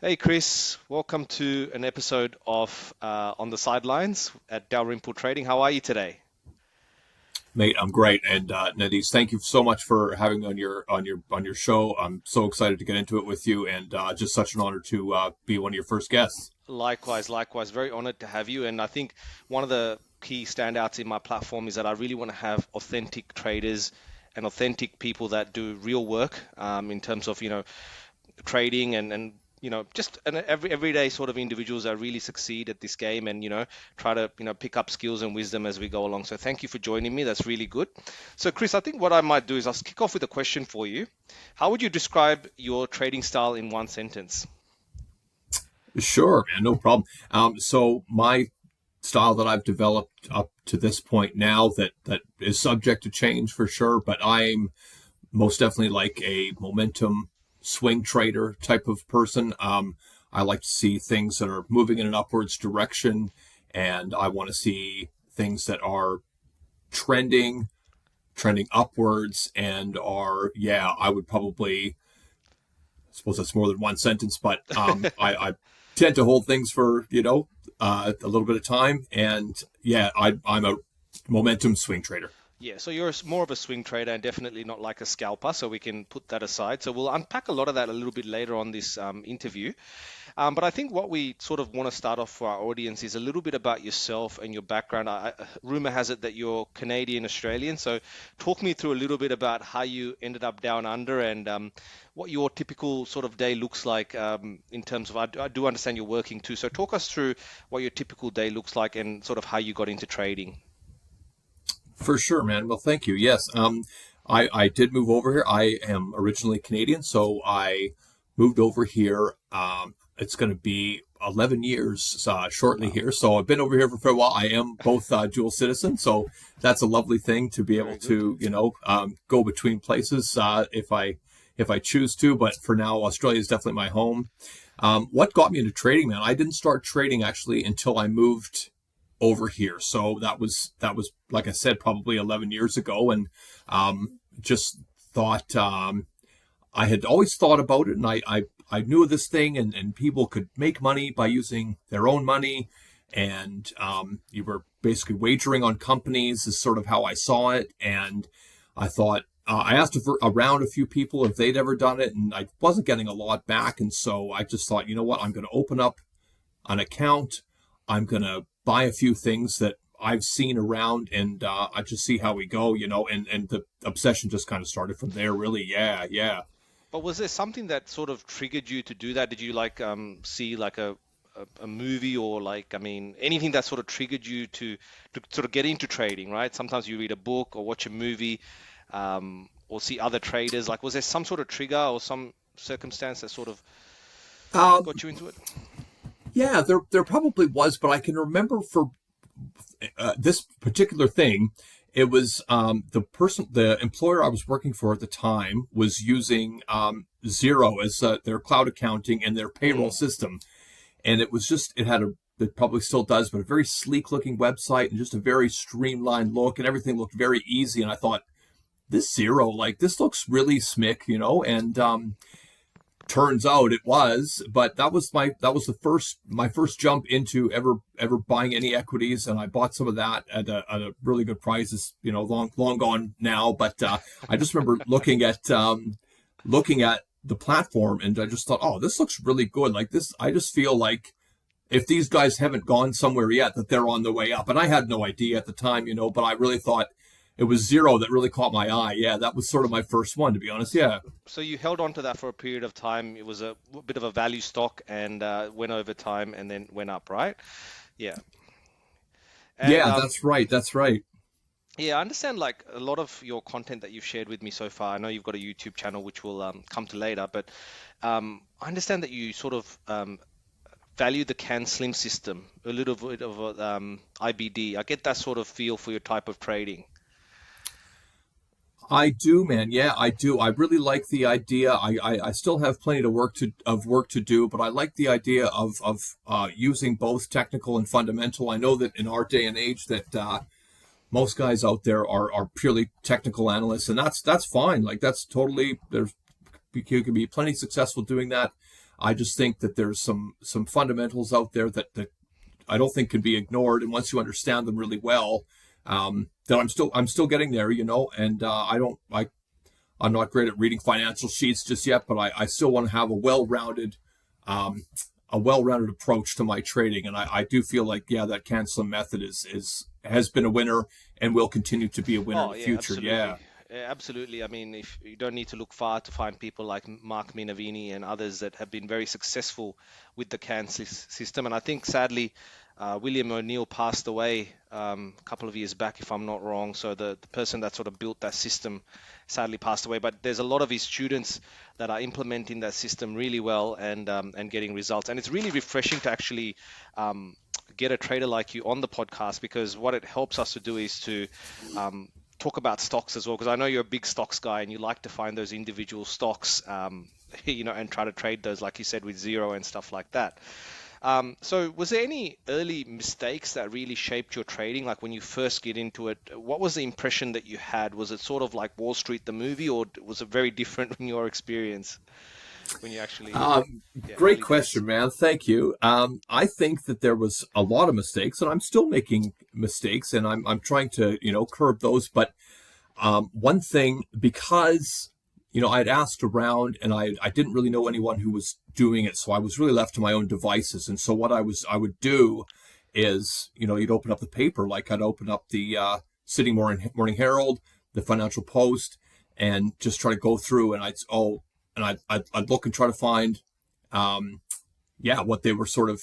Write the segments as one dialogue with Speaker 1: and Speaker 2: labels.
Speaker 1: Hey Chris, welcome to an episode of On the Sidelines at Dalrymple Trading. How are you today?
Speaker 2: Mate, I'm great, and Nandees, thank you so much for having me on your show. I'm so excited to get into it with you, and just such an honor to be one of your first guests.
Speaker 1: Likewise, very honored to have you. And I think one of the key standouts in my platform is that I really want to have authentic traders and authentic people that do real work in terms of, trading and just everyday sort of individuals that really succeed at this game and try to pick up skills and wisdom as we go along. So thank you for joining me. That's really good. So Chris, I think what I might do is I'll kick off with a question for you. How would you describe your trading style in one sentence?
Speaker 2: Sure, man, no problem. So my style that I've developed up to this point now that is subject to change for sure, but I'm most definitely like a momentum swing trader type of person. I like to see things that are moving in an upwards direction, and I want to see things that are trending trending upwards and are, yeah, I would probably, I suppose that's more than one sentence, but I tend to hold things for, a little bit of time. And yeah, I'm a momentum swing trader.
Speaker 1: Yeah, so you're more of a swing trader and definitely not like a scalper, so we can put that aside. So we'll unpack a lot of that a little bit later on this interview. But I think what we sort of want to start off for our audience is a little bit about yourself and your background. Rumor has it that you're Canadian Australian, so talk me through a little bit about how you ended up down under and what your typical sort of day looks like in terms of. I do understand you're working too, so talk us through what your typical day looks like and sort of how you got into trading.
Speaker 2: For sure, man. Well, thank you. Yes. I did move over here. I am originally Canadian, so I moved over here. It's going to be 11 years shortly
Speaker 1: Wow,
Speaker 2: here. So I've been over here for a while. I am both dual citizen, so that's a lovely thing to be able
Speaker 1: very good.
Speaker 2: to, go between places if I choose to. But for now, Australia is definitely my home. What got me into trading, man? I didn't start trading actually until I moved over here. So that was like I said, probably 11 years ago, and just thought I had always thought about it, and I knew of this thing, and people could make money by using their own money, and you were basically wagering on companies is sort of how I saw it, and I thought. I asked around a few people if they'd ever done it, and I wasn't getting a lot back. And so I just thought, you know what, I'm going to open up an account. I'm going to buy a few things that I've seen around, and I just see how we go, and the obsession just kind of started from there, really. Yeah, yeah.
Speaker 1: But was there something that sort of triggered you to do that? Did you like see like a movie or like anything that sort of triggered you to sort of get into trading, right? Sometimes you read a book or watch a movie or see other traders. Like was there some sort of trigger or some circumstance that sort of
Speaker 2: Um,
Speaker 1: got you into it?
Speaker 2: yeah, there probably was, but I can remember for this particular thing, it was the employer I was working for at the time was using Zero as their cloud accounting and their payroll
Speaker 1: Mm.
Speaker 2: system, and it had it probably still does, but a very sleek looking website and just a very streamlined look, and everything looked very easy. And I thought, this Zero, like this looks really smick, and turns out it was, but that was the first my first jump into ever buying any equities, and I bought some of that at a really good price. It's long gone now, but I just remember looking at the platform, and I just thought, oh, this looks really good. Like this, I just feel like if these guys haven't gone somewhere yet, that they're on the way up. And I had no idea at the time, but I really thought it was Zero that really caught my eye. Yeah, that was sort of my first one, to be honest. Yeah.
Speaker 1: So you held on to that for a period of time. It was a bit of a value stock and went over time and then went up, right? Yeah. And
Speaker 2: Yeah, that's right. That's right.
Speaker 1: yeah, I understand like a lot of your content that you've shared with me so far. I know you've got a YouTube channel which we'll come to later, but I understand that you sort of value the can slim system, a little bit of IBD. I get that sort of feel for your type of trading.
Speaker 2: I do, man. Yeah, I do. I really like the idea. I still have plenty of work to do, but I like the idea of using both technical and fundamental. I know that in our day and age that most guys out there are purely technical analysts, and that's fine. Like that's totally there's you can be plenty successful doing that. I just think that there's some fundamentals out there that I don't think can be ignored. And once you understand them really well, then I'm still getting there, and I'm not great at reading financial sheets just yet, but I still want to have um, a well-rounded approach to my trading. And I do feel like, yeah, that can slim method has been a winner and will continue to be a winner in
Speaker 1: Oh,
Speaker 2: the
Speaker 1: yeah,
Speaker 2: future. Yeah.
Speaker 1: absolutely. Yeah, absolutely. I mean, if you don't need to look far to find people like Mark Minervini and others that have been very successful with the system. And I think sadly, William O'Neill passed away a couple of years back, if I'm not wrong. So the person that sort of built that system sadly passed away. But there's a lot of his students that are implementing that system really well and getting results. And it's really refreshing to actually get a trader like you on the podcast, because what it helps us to do is to talk about stocks as well, because I know you're a big stocks guy and you like to find those individual stocks, and try to trade those, like you said, with zero and stuff like that. So was there any early mistakes that really shaped your trading? Like when you first get into it, what was the impression that you had? Was it sort of like Wall Street, the movie, or was it very different in your experience when you actually, yeah,
Speaker 2: Great
Speaker 1: early days?
Speaker 2: question, man. Thank you. I think that there was a lot of mistakes, and I'm still making mistakes, and I'm trying to curb those. But one thing, because I'd asked around, and I didn't really know anyone who was doing it, so I was really left to my own devices. And so what I would do is, you'd open up the paper, like I'd open up the Sydney Morning Herald, the Financial Post, and just try to go through, and I'd look and try to find, what they were sort of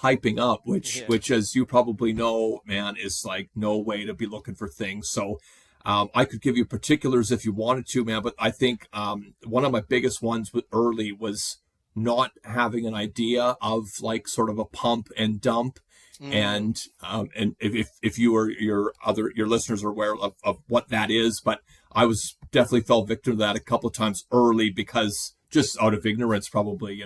Speaker 2: hyping up,
Speaker 1: Yeah.
Speaker 2: which as you probably know, man, is like no way to be looking for things. So I could give you particulars if you wanted to, man, but I think one of my biggest ones early was not having an idea of like sort of a pump and dump.
Speaker 1: Mm,
Speaker 2: And if you or your listeners are aware of what that is, but I was definitely fell victim to that a couple of times early because just out of ignorance, probably.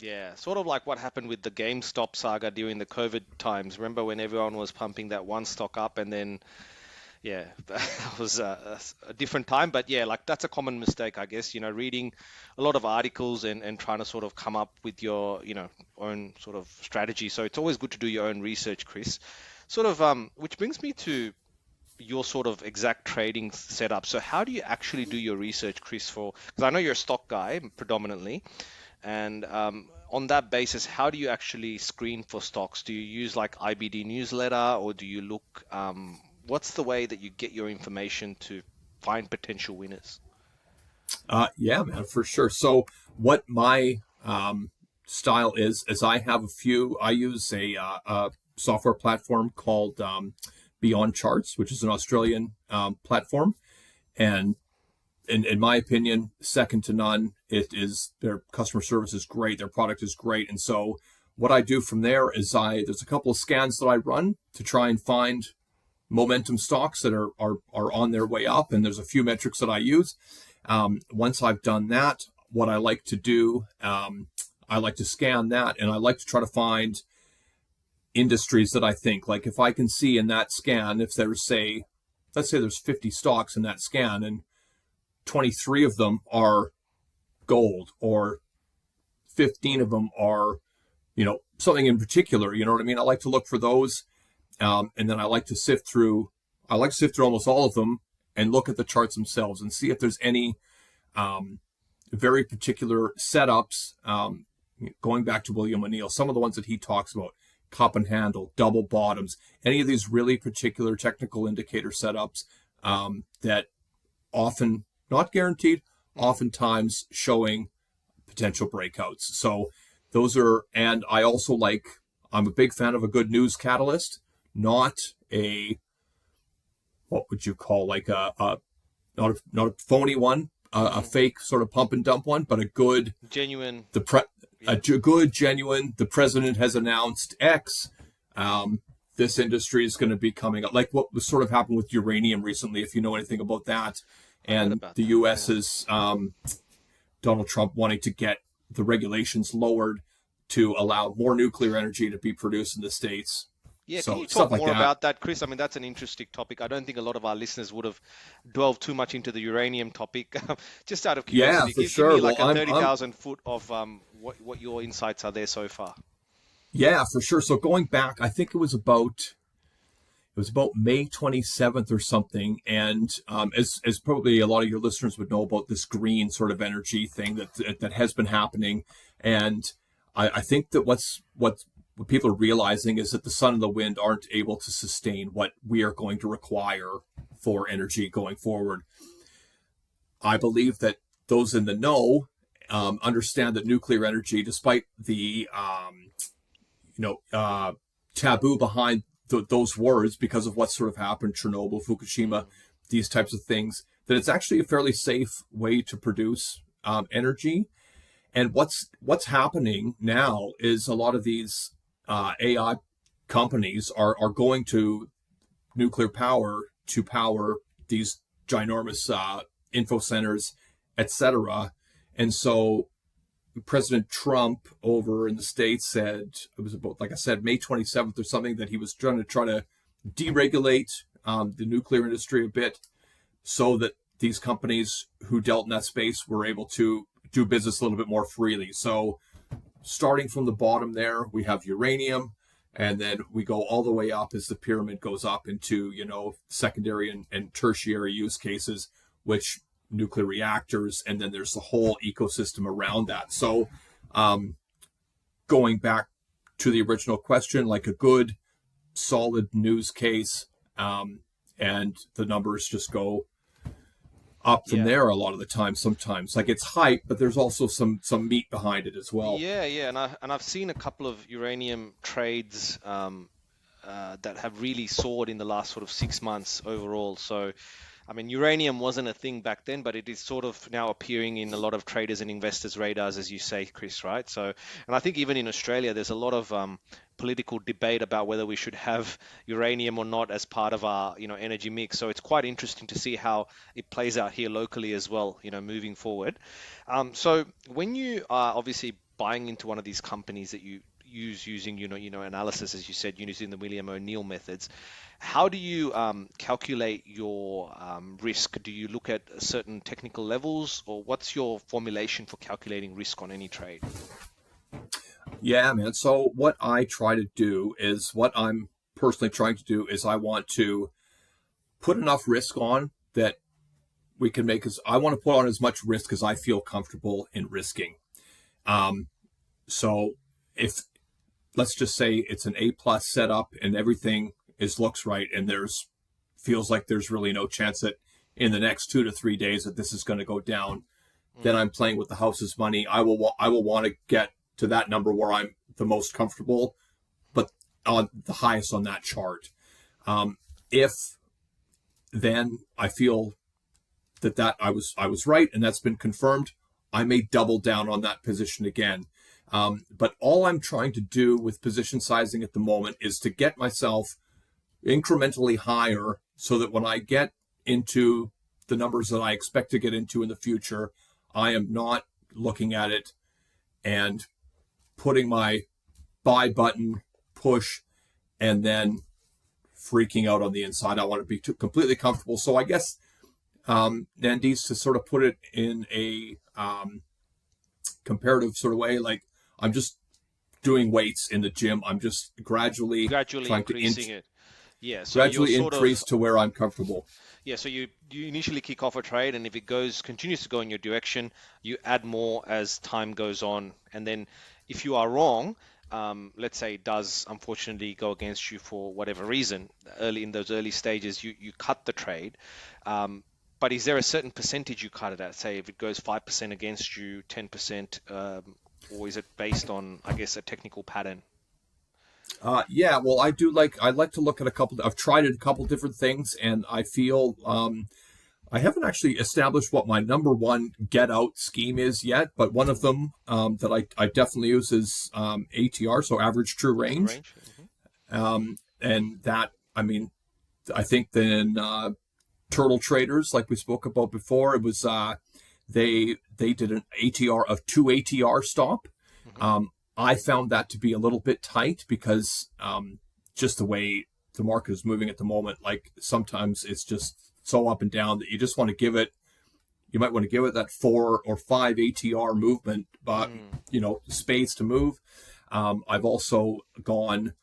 Speaker 1: yeah, sort of like what happened with the GameStop saga during the COVID times. Remember when everyone was pumping that one stock up, and then yeah, that was a different time. But yeah, like that's a common mistake, I guess, reading a lot of articles and trying to sort of come up with your, own sort of strategy. So it's always good to do your own research, Chris. Sort of, which brings me to your sort of exact trading setup. So how do you actually do your research, Chris? Because I know you're a stock guy predominantly, and on that basis, how do you actually screen for stocks? Do you use like IBD newsletter, or do you look? What's the way that you get your information to find potential winners?
Speaker 2: Yeah, man, for sure. So what my style is I have a few. I use a software platform called Beyond Charts, which is an Australian platform, and in my opinion, second to none. It is their customer service is great, their product is great, and so what I do from there is there's a couple of scans that I run to try and find momentum stocks that are on their way up, and there's a few metrics that I use. Once I've done that, what I like to do, I like to scan that, and I like to try to find industries that I think, like if I can see in that scan, if there's let's say there's 50 stocks in that scan, and 23 of them are gold, or 15 of them are, something in particular. You know what I mean? I like to look for those, and then I like to sift through. I like to sift through almost all of them and look at the charts themselves and see if there's any very particular setups. Going back to William O'Neill, some of the ones that he talks about, cup and handle, double bottoms, any of these really particular technical indicator setups that often, not guaranteed, oftentimes showing potential breakouts. So those are, and I also I'm a big fan of a good news catalyst, not a, what would you call, like not a phony one, a
Speaker 1: Mm,
Speaker 2: fake sort of pump and dump one, but a good,
Speaker 1: genuine,
Speaker 2: the pre,
Speaker 1: yeah,
Speaker 2: good, genuine, the president has announced X. This industry is going to be coming up, like what was sort of happened with uranium recently, if you know anything about that.
Speaker 1: I heard
Speaker 2: And
Speaker 1: about
Speaker 2: the
Speaker 1: that.
Speaker 2: U.S.
Speaker 1: Yeah.
Speaker 2: is Donald Trump wanting to get the regulations lowered to allow more nuclear energy to be produced in the States.
Speaker 1: Yeah, can
Speaker 2: So
Speaker 1: you
Speaker 2: stuff
Speaker 1: talk
Speaker 2: like
Speaker 1: more
Speaker 2: that.
Speaker 1: about that, Chris? I mean, that's an interesting topic. I don't think a lot of our listeners would have dwelled too much into the uranium topic. Just out of
Speaker 2: Yeah,
Speaker 1: curiosity,
Speaker 2: for
Speaker 1: give me
Speaker 2: sure. Well,
Speaker 1: like a
Speaker 2: I'm
Speaker 1: 30,000 foot of what your insights are there so far.
Speaker 2: yeah, for sure. So going back, I think it was about May 27th or something, and as probably a lot of your listeners would know about this green sort of energy thing that has been happening, and I think that what people are realizing is that the sun and the wind aren't able to sustain what we are going to require for energy going forward. I believe that those in the know understand that nuclear energy, despite the taboo behind those words because of what sort of happened, Chernobyl, Fukushima,
Speaker 1: Mm,
Speaker 2: these types of things, that it's actually a fairly safe way to produce energy. And what's happening now is a lot of these AI companies are going to nuclear power to power these ginormous info centers, etc. And so President Trump over in the States said, it was about, like I said, May 27th or something, that he was try to deregulate the nuclear industry a bit so that these companies who dealt in that space were able to do business a little bit more freely. So starting from the bottom there, we have uranium, and then we go all the way up as the pyramid goes up into, secondary and tertiary use cases, which nuclear reactors, and then there's the whole ecosystem around that. So going back to the original question, like a good solid news case, and the numbers just go up from
Speaker 1: yeah.
Speaker 2: there a lot of the time. Sometimes like it's hype, but there's also some meat behind it as well.
Speaker 1: Yeah, and I've seen a couple of uranium trades that have really soared in the last sort of 6 months overall. So I mean, uranium wasn't a thing back then, but it is sort of now appearing in a lot of traders and investors' radars, as you say, Chris, right? So, and I think even in Australia, there's a lot of political debate about whether we should have uranium or not as part of our, energy mix. So it's quite interesting to see how it plays out here locally as well, moving forward. So when you are obviously buying into one of these companies that you use using, analysis, as you said, using the William O'Neill methods, how do you calculate your risk? Do you look at certain technical levels, or what's your formulation for calculating risk on any trade?
Speaker 2: Yeah, man. So what I try to do is what I'm personally trying to do is I want to put enough risk on that we can make as I want to put on as much risk as I feel comfortable in risking. Um, so if let's just say it's an A+ setup and everything looks right, and there's feels like there's really no chance that in the next 2 to 3 days that this is going to go down, then
Speaker 1: Mm,
Speaker 2: I'm playing with the house's money. I will want to get to that number where I'm the most comfortable, but on the highest on that chart. If then I feel that I was right and that's been confirmed, I may double down on that position again. But all I'm trying to do with position sizing at the moment is to get myself incrementally higher so that when I get into the numbers that I expect to get into in the future, I am not looking at it and putting my buy button, push, and then freaking out on the inside. I want to be completely comfortable. So I guess, Nandees, to sort of put it in a comparative sort of way, like I'm just doing weights in the gym. I'm just gradually
Speaker 1: gradually
Speaker 2: trying to
Speaker 1: increasing it. Yeah, so you're
Speaker 2: gradually
Speaker 1: sort
Speaker 2: increase
Speaker 1: of
Speaker 2: to where I'm comfortable.
Speaker 1: yeah, so you initially kick off a trade, and if it continues to go in your direction, you add more as time goes on, and then if you are wrong, let's say it does unfortunately go against you for whatever reason, early in those early stages, you cut the trade. But is there a certain percentage you cut it at? Say if it goes 5% against you, 10%, or is it based on, I guess, a technical pattern?
Speaker 2: Yeah, well, I like to look at a couple. I've tried a couple different things, and I feel I haven't actually established what my number one get out scheme is yet. But one of them that I definitely use is ATR, so average true
Speaker 1: True
Speaker 2: range,
Speaker 1: range.
Speaker 2: and that I mean I think then Turtle Traders, like we spoke about before, it was they did an ATR of 2 ATR stop.
Speaker 1: Hmm.
Speaker 2: Um, I found that to be a little bit tight because just the way the market is moving at the moment. Like sometimes it's just so up and down that you just want to give it. You might want to give it that 4 or 5 ATR movement, but space to move. I've also gone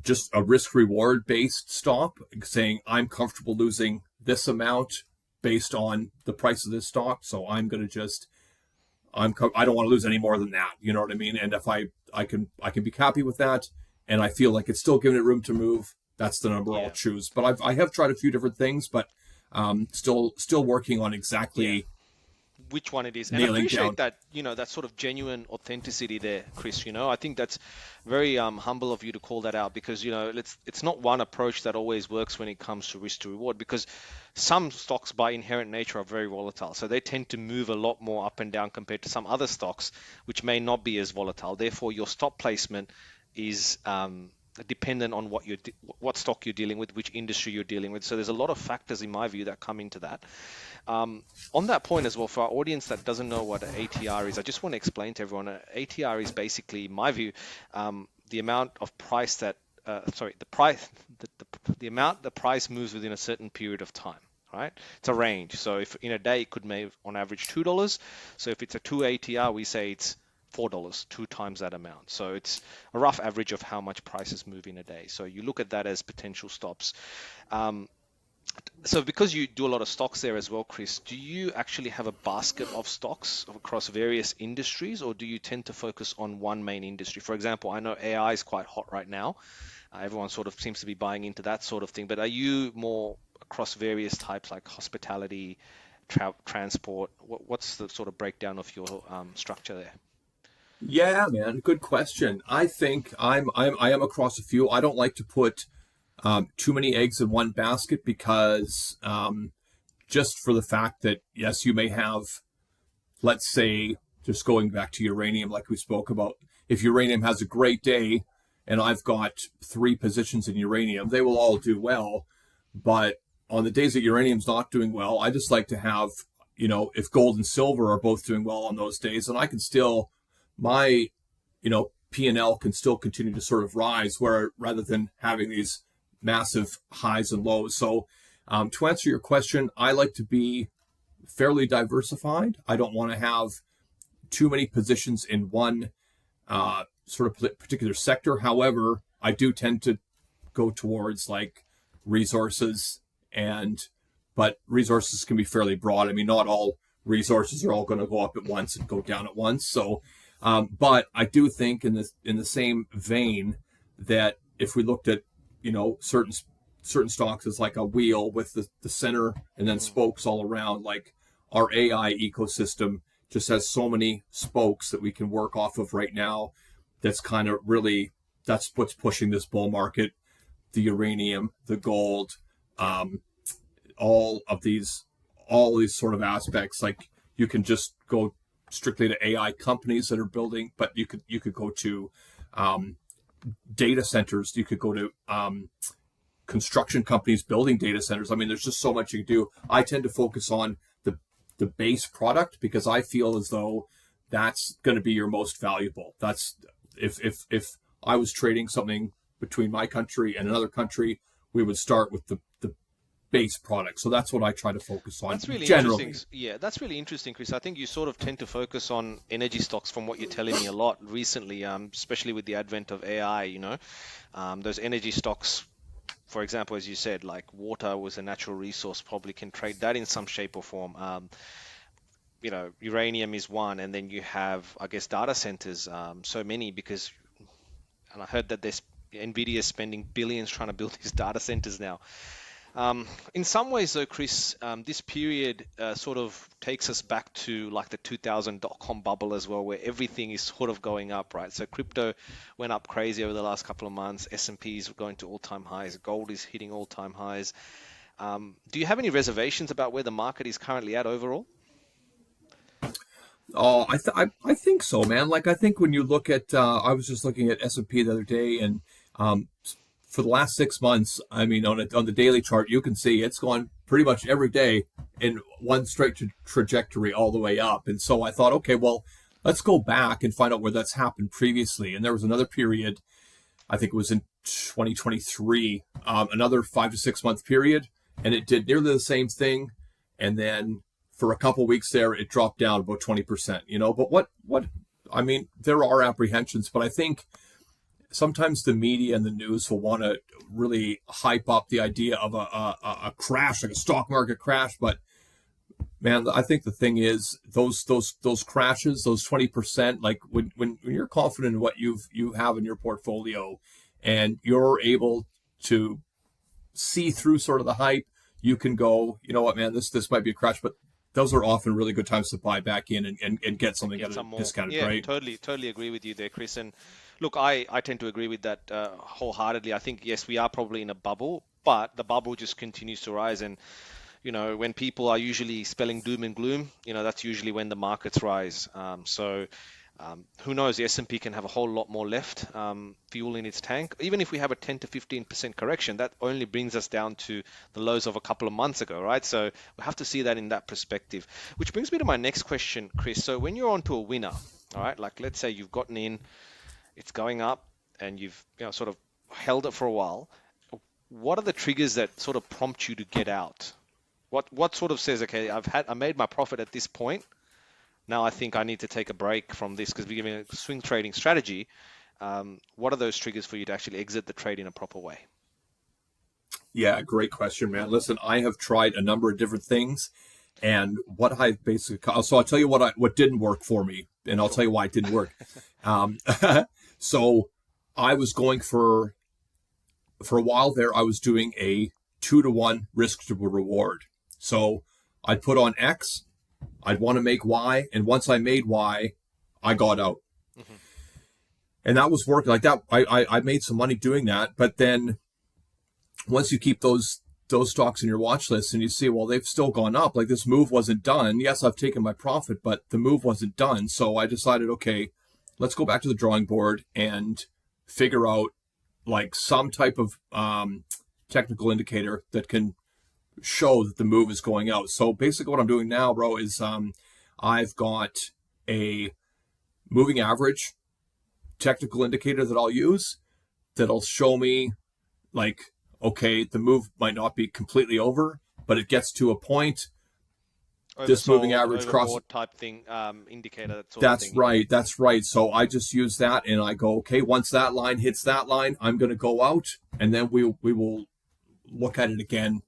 Speaker 2: just a risk reward based stop, saying I'm comfortable losing this amount based on the price of this stock. So I'm going to just, I don't want to lose any more than that. You know what I mean? And if I can be happy with that, and I feel like it's still giving it room to move, that's the number I'll choose. But I have tried a few different things, but still working on exactly
Speaker 1: which one it is. And I appreciate that, that sort of genuine authenticity there, Chris. I think that's very humble of you to call that out, because, it's not one approach that always works when it comes to risk to reward, because some stocks by inherent nature are very volatile. So they tend to move a lot more up and down compared to some other stocks, which may not be as volatile. Therefore, your stop placement is dependent on what stock you're dealing with, which industry you're dealing with. So there's a lot of factors, in my view, that come into that. On that point as well, for our audience that doesn't know what an ATR is, I just want to explain to everyone. An ATR is basically, in my view, the amount of price that, the amount the price moves within a certain period of time. Right? It's a range. So if in a day it could move on average $2. So if it's a 2 ATR, we say it's $4, 2 times that amount. So it's a rough average of how much prices move in a day. So you look at that as potential stops. So because you do a lot of stocks there as well, Chris, do you actually have a basket of stocks across various industries, or do you tend to focus on one main industry? For example, I know AI is quite hot right now. Everyone sort of seems to be buying into that sort of thing, but are you more across various types like hospitality, transport? What's the sort of breakdown of your structure there?
Speaker 2: Yeah, man, good question. I think I am across a few. I don't like to put too many eggs in one basket, because just for the fact that, yes, you may have, let's say, just going back to uranium, like we spoke about, if uranium has a great day and I've got 3 positions in uranium, they will all do well. But on the days that uranium's not doing well, I just like to have, if gold and silver are both doing well on those days, and I can still, my, P&L can still continue to sort of rise, where rather than having these massive highs and lows. So to answer your question, I like to be fairly diversified. I don't want to have too many positions in one sort of particular sector. However, I do tend to go towards like resources, but resources can be fairly broad. I mean, not all resources are all going to go up at once and go down at once. So, but I do think in the same vein that if we looked at, certain stocks as like a wheel with the center and then spokes all around, like our AI ecosystem just has so many spokes that we can work off of right now. That's kind of really, that's what's pushing this bull market. The uranium, the gold, all these sort of aspects. Like you can just go strictly to AI companies that are building, but you could go to data centers. You could go to construction companies building data centers. I mean, there's just so much you can do. I tend to focus on the base product, because I feel as though that's going to be your most valuable. That's if I was trading something between my country and another country, we would start with the base product. So that's what I try to focus on.
Speaker 1: That's really
Speaker 2: generally.
Speaker 1: interesting. Yeah, that's really interesting, Chris. I think you sort of tend to focus on energy stocks from what you're telling me a lot recently, especially with the advent of AI, those energy stocks, for example, as you said, like water was a natural resource, probably can trade that in some shape or form. Uranium is one, and then you have, I guess, data centers, so many, because, and I heard that NVIDIA is spending billions trying to build these data centers now. In some ways, though, Chris, this period sort of takes us back to like the 2000 dot-com bubble as well, where everything is sort of going up, right? So crypto went up crazy over the last couple of months. S&P is going to all-time highs. Gold is hitting all-time highs. Do you have any reservations about where the market is currently at overall?
Speaker 2: Oh, I think so, man. Like I think when you look at, I was just looking at S&P the other day, and for the last 6 months, I mean, on the daily chart, you can see it's gone pretty much every day in one straight trajectory all the way up. And so I thought, okay, well, let's go back and find out where that's happened previously. And there was another period, I think it was in 2023, another 5 to 6 month period, and it did nearly the same thing. And then for a couple weeks there, it dropped down about 20%, but I mean, there are apprehensions, but I think sometimes the media and the news will want to really hype up the idea of a crash, like a stock market crash. But man, I think the thing is those crashes, those 20%, like when you're confident in what you have in your portfolio, and you're able to see through sort of the hype, you can go, you know what, man, this might be a crash, but those are often really good times to buy back in and get something at a discounted,
Speaker 1: yeah,
Speaker 2: right?
Speaker 1: totally agree with you there, Chris. And look, I tend to agree with that wholeheartedly. I think, yes, we are probably in a bubble, but the bubble just continues to rise. And when people are usually spelling doom and gloom, that's usually when the markets rise. Who knows? The S&P can have a whole lot more left fuel in its tank. Even if we have a 10 to 15% correction, that only brings us down to the lows of a couple of months ago, right? So we have to see that in that perspective. Which brings me to my next question, Chris. So when you're onto a winner, all right, like let's say you've gotten in, it's going up, and you've sort of held it for a while. What are the triggers that sort of prompt you to get out? What sort of says, okay, I made my profit at this point. Now I think I need to take a break from this because we're giving a swing trading strategy. What are those triggers for you to actually exit the trade in a proper way?
Speaker 2: Yeah, great question, man. Listen, I have tried a number of different things, and what I basically, so I'll tell you what didn't work for me, and I'll tell you why it didn't work. So I was going for a while there, I was doing a 2-to-1 risk to reward. So I'd put on X, I'd want to make Y, and once I made Y, I got out. Mm-hmm. And that was working like that. I made some money doing that, but then once you keep those stocks in your watch list and you see, well, they've still gone up, like this move wasn't done. Yes, I've taken my profit, but the move wasn't done. So I decided, okay, let's go back to the drawing board and figure out like some type of technical indicator that can show that the move is going out. So basically what I'm doing now, bro, is I've got a moving average technical indicator that I'll use that'll show me like, okay, the move might not be completely over, but it gets to a point. This moving average cross
Speaker 1: type thing, indicator.
Speaker 2: That's right. That's right. So I just use that and I go, okay, once that line hits that line, I'm going to go out, and then we will look at it again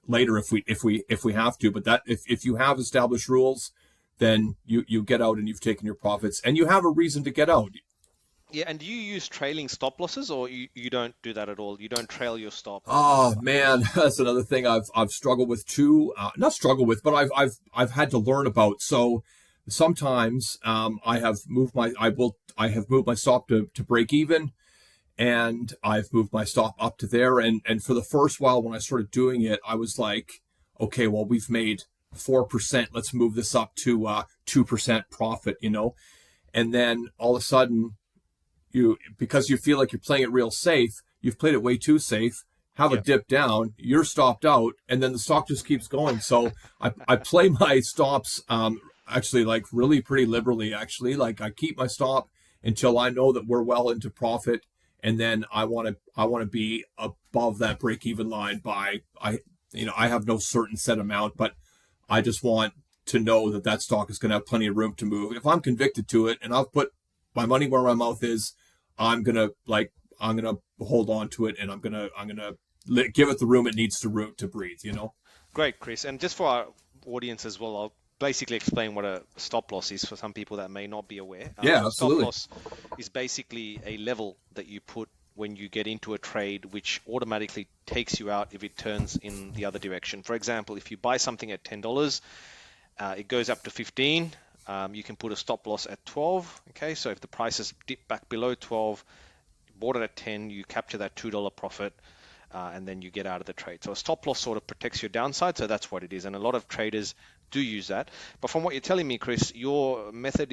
Speaker 2: later if we have to. But that if you have established rules, then you get out and you've taken your profits and you have a reason to get out.
Speaker 1: Yeah, and do you use trailing stop losses, or you don't do that at all? You don't trail your stop?
Speaker 2: Oh man, that's another thing I've struggled with too. Not struggled with, but I've had to learn about. So sometimes I have moved my stop to break even, and I've moved my stop up to there. And for the first while when I started doing it, I was like, okay, well, we've made 4%. Let's move this up to 2% profit, and then all of a sudden, because you feel like you're playing it real safe, you've played it way too safe, have a dip down, you're stopped out, and then the stock just keeps going. So I play my stops actually like really pretty liberally, actually. Like I keep my stop until I know that we're well into profit, and then I want to be above that break even line by I have no certain set amount, but I just want to know that stock is going to have plenty of room to move. If I'm convicted to it and I've put my money where my mouth is, I'm gonna hold on to it, and I'm gonna give it the room it needs to breathe.
Speaker 1: Great, Chris. And just for our audience as well, I'll basically explain what a stop loss is for some people that may not be aware.
Speaker 2: Yeah, absolutely.
Speaker 1: Stop loss is basically a level that you put when you get into a trade, which automatically takes you out if it turns in the other direction. For example, if you buy something at $10, it goes up to 15. You can put a stop loss at 12. Okay, so if the prices dip back below 12, you bought it at 10, you capture that $2 profit, and then you get out of the trade. So a stop loss sort of protects your downside. So that's what it is, and a lot of traders do use that. But from what you're telling me, Chris, your method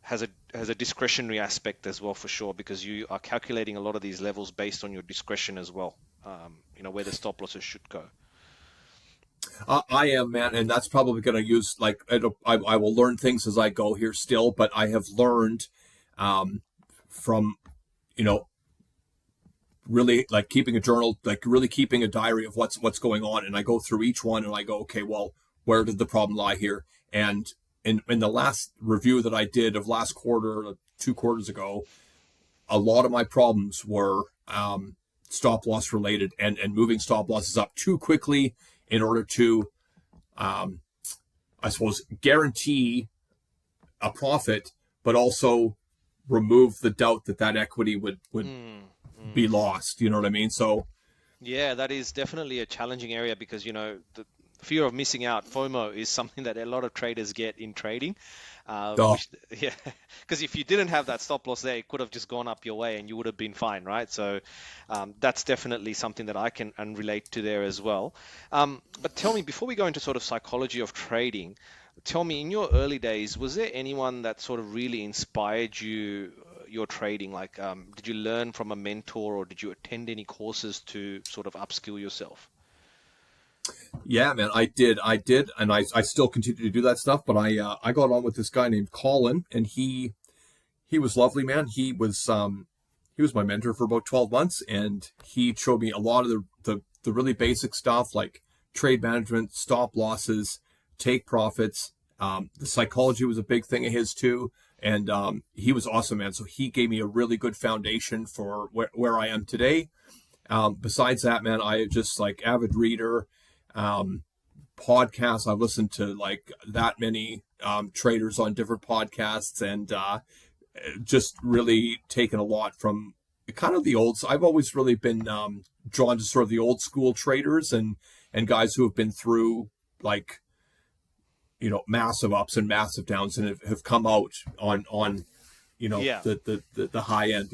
Speaker 1: has a discretionary aspect as well, for sure, because you are calculating a lot of these levels based on your discretion as well. Where the stop losses should go.
Speaker 2: I am, man, and that's probably going to use I will learn things as I go here still, but I have learned from really like keeping a journal, like really keeping a diary of what's going on. And I go through each one and I go, okay, well, where did the problem lie here? And in the last review that I did of last quarter, 2 quarters ago, a lot of my problems were stop loss related and moving stop losses up too quickly in order to, um, I suppose, guarantee a profit, but also remove the doubt that that equity would
Speaker 1: Mm, mm.
Speaker 2: be lost. You know what I mean? So,
Speaker 1: Yeah, that is definitely a challenging area because, the fear of missing out, FOMO, is something that a lot of traders get in trading.
Speaker 2: oh,
Speaker 1: Which, yeah, because if you didn't have that stop loss there, it could have just gone up your way and you would have been fine, right? So that's definitely something that I can and relate to there as well. But tell me, before we go into sort of psychology of trading, tell me, in your early days, was there anyone that sort of really inspired you, your trading? Like, did you learn from a mentor or did you attend any courses to sort of upskill yourself?
Speaker 2: yeah, man, I did, and I still continue to do that stuff. But I got on with this guy named Colin, and he was lovely, man. He was my mentor for about 12 months, and he showed me a lot of the really basic stuff like trade management, stop losses, take profits. The psychology was a big thing of his too, and he was awesome, man. So he gave me a really good foundation for where I am today. Besides that, man, I just like avid reader, um, podcasts. I've listened to like that many traders on different podcasts, and just really taken a lot from kind of the old. I've always really been drawn to sort of the old school traders and guys who have been through like massive ups and massive downs and have come out on
Speaker 1: Yeah.
Speaker 2: the high end.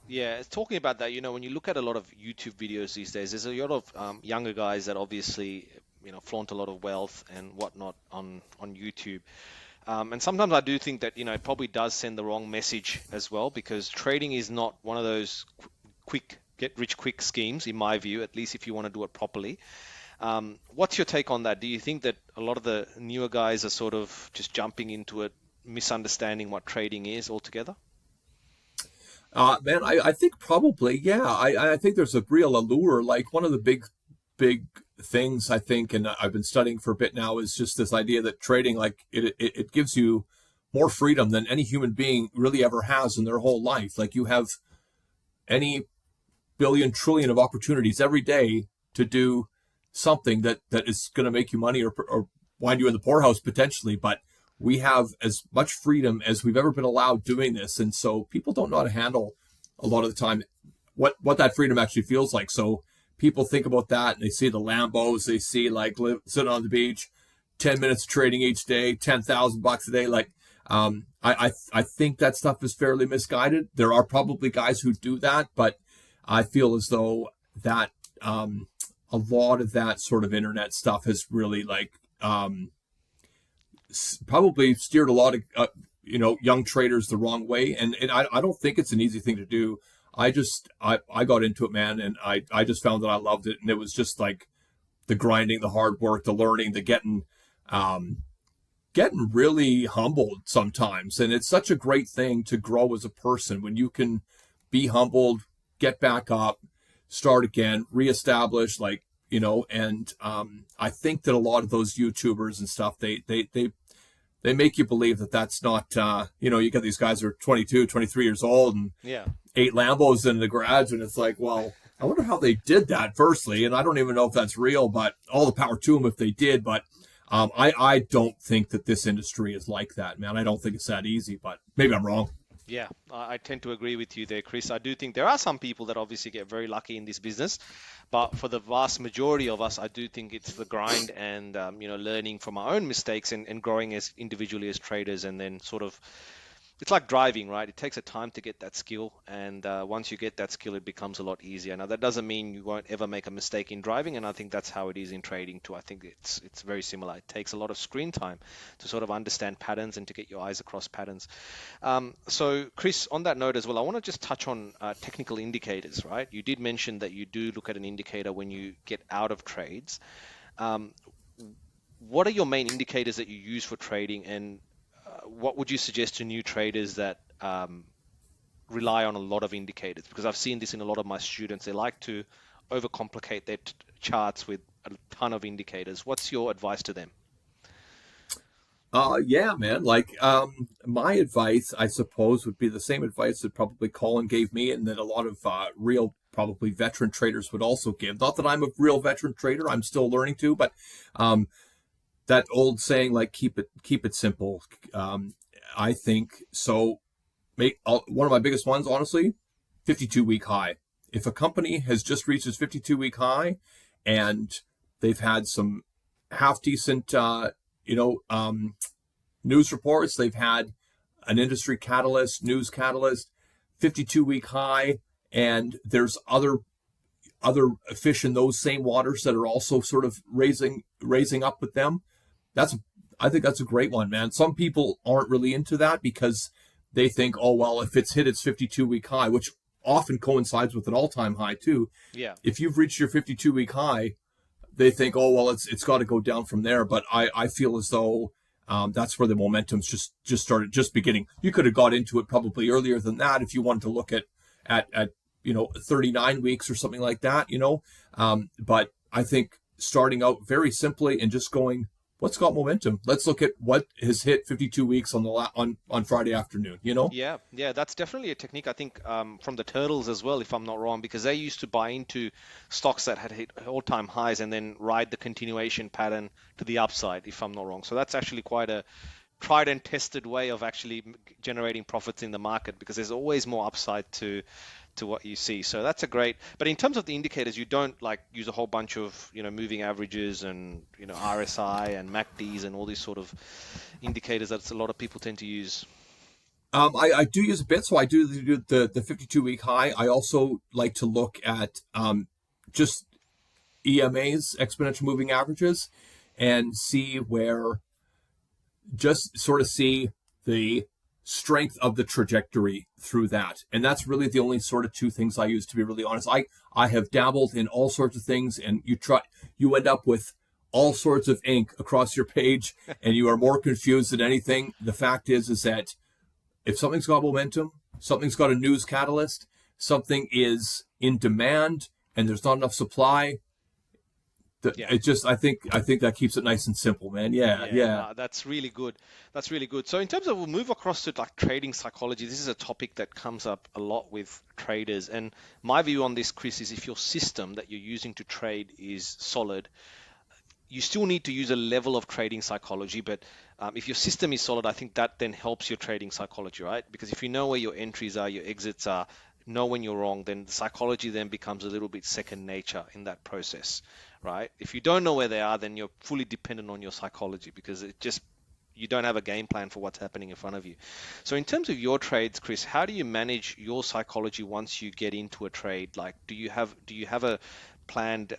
Speaker 1: Yeah, talking about that, when you look at a lot of YouTube videos these days, there's a lot of younger guys that obviously, flaunt a lot of wealth and whatnot on YouTube. And sometimes I do think that, it probably does send the wrong message as well, because trading is not one of those quick get rich quick schemes, in my view, at least if you want to do it properly. What's your take on that? Do you think that a lot of the newer guys are sort of just jumping into it, misunderstanding what trading is altogether?
Speaker 2: Man, I think probably, yeah. I think there's a real allure. Like one of the big things I think, and I've been studying for a bit now, is just this idea that trading, like it gives you more freedom than any human being really ever has in their whole life. Like you have any billion trillion of opportunities every day to do something that is going to make you money or wind you in the poorhouse potentially. But we have as much freedom as we've ever been allowed doing this, and so people don't know how to handle a lot of the time what that freedom actually feels like. So people think about that and they see the Lambos, they see like sitting on the beach, 10 minutes of trading each day, $10,000 a day. Like, I think that stuff is fairly misguided. There are probably guys who do that, but I feel as though that a lot of that sort of internet stuff has really like probably steered a lot of young traders the wrong way, and I don't think it's an easy thing to do. I got into it, man, and I just found that I loved it, and it was just like the grinding, the hard work, the learning, the um, getting really humbled sometimes. And it's such a great thing to grow as a person when you can be humbled, get back up, start again, reestablish, like, and I think that a lot of those YouTubers and stuff, they make you believe that that's not, you get these guys who are 22, 23 years old and
Speaker 1: Yeah.
Speaker 2: 8 Lambos in the garage. And it's like, well, I wonder how they did that firstly. And I don't even know if that's real, but all the power to them if they did. But I don't think that this industry is like that, man. I don't think it's that easy, but maybe I'm wrong.
Speaker 1: Yeah, I tend to agree with you there, Chris. I do think there are some people that obviously get very lucky in this business, but for the vast majority of us, I do think it's the grind and learning from our own mistakes and growing as individually as traders, and then sort of it's like driving, right? It takes a time to get that skill, and once you get that skill, it becomes a lot easier. Now, that doesn't mean you won't ever make a mistake in driving, and I think that's how it is in trading too. I think it's very similar. It takes a lot of screen time to sort of understand patterns and to get your eyes across patterns. So, Chris, on that note as well, I want to just touch on technical indicators, right? You did mention that you do look at an indicator when you get out of trades. Um, what are your main indicators that you use for trading, and what would you suggest to new traders that rely on a lot of indicators, because I've seen this in a lot of my students. They like to overcomplicate their charts with a ton of indicators. What's your advice to them?
Speaker 2: Yeah, man. My advice, I suppose, would be the same advice that probably Colin gave me, and that a lot of real, probably veteran traders would also give. Not that I'm a real veteran trader; I'm still learning to. But um, that old saying, like keep it simple. I think so. One of my biggest ones, honestly, 52-week high. If a company has just reached its 52-week high, and they've had some half decent, news reports. They've had an industry catalyst, news catalyst, 52-week high, and there's other fish in those same waters that are also sort of raising up with them. That's I think that's a great one, man. Some people aren't really into that because they think, oh well, if it's hit its 52-week high, which often coincides with an all-time high too.
Speaker 1: Yeah.
Speaker 2: If you've reached your 52-week high, they think, oh well, it's got to go down from there. But I feel as though that's where the momentum's just started, just beginning. You could have got into it probably earlier than that if you wanted to look at 39 weeks or something like that. But I think starting out very simply and just going, what's got momentum? Let's look at what has hit 52 weeks on Friday afternoon.
Speaker 1: Yeah, yeah, that's definitely a technique, I think, from the Turtles as well, if I'm not wrong, because they used to buy into stocks that had hit all-time highs and then ride the continuation pattern to the upside, if I'm not wrong. So that's actually quite a tried and tested way of actually generating profits in the market, because there's always more upside to what you see. So that's a great. But in terms of the indicators, you don't like use a whole bunch of moving averages and RSI and MACDs and all these sort of indicators that a lot of people tend to use.
Speaker 2: I do use a bit, so I do the 52-week high. I also like to look at just EMAs, exponential moving averages, and see where, just sort of see the strength of the trajectory through that. And that's really the only sort of two things I use, to be really honest. I have dabbled in all sorts of things, and you end up with all sorts of ink across your page, and you are more confused than anything. The fact is that if something's got momentum, something's got a news catalyst, something is in demand, and there's not enough supply,
Speaker 1: Yeah.
Speaker 2: it just I think that keeps it nice and simple, man. Yeah,
Speaker 1: Yeah,
Speaker 2: yeah.
Speaker 1: no, that's really good. That's really good. So in terms of, we'll move across to like trading psychology. This is a topic that comes up a lot with traders. And my view on this, Chris, is if your system that you're using to trade is solid, you still need to use a level of trading psychology. But if your system is solid, I think that then helps your trading psychology, right? Because if you know where your entries are, your exits are, know when you're wrong, then the psychology then becomes a little bit second nature in that process, right? If you don't know where they are, then you're fully dependent on your psychology, because it just you don't have a game plan for what's happening in front of you. So in terms of your trades, Chris, how do you manage your psychology once you get into a trade? Like, do you have a planned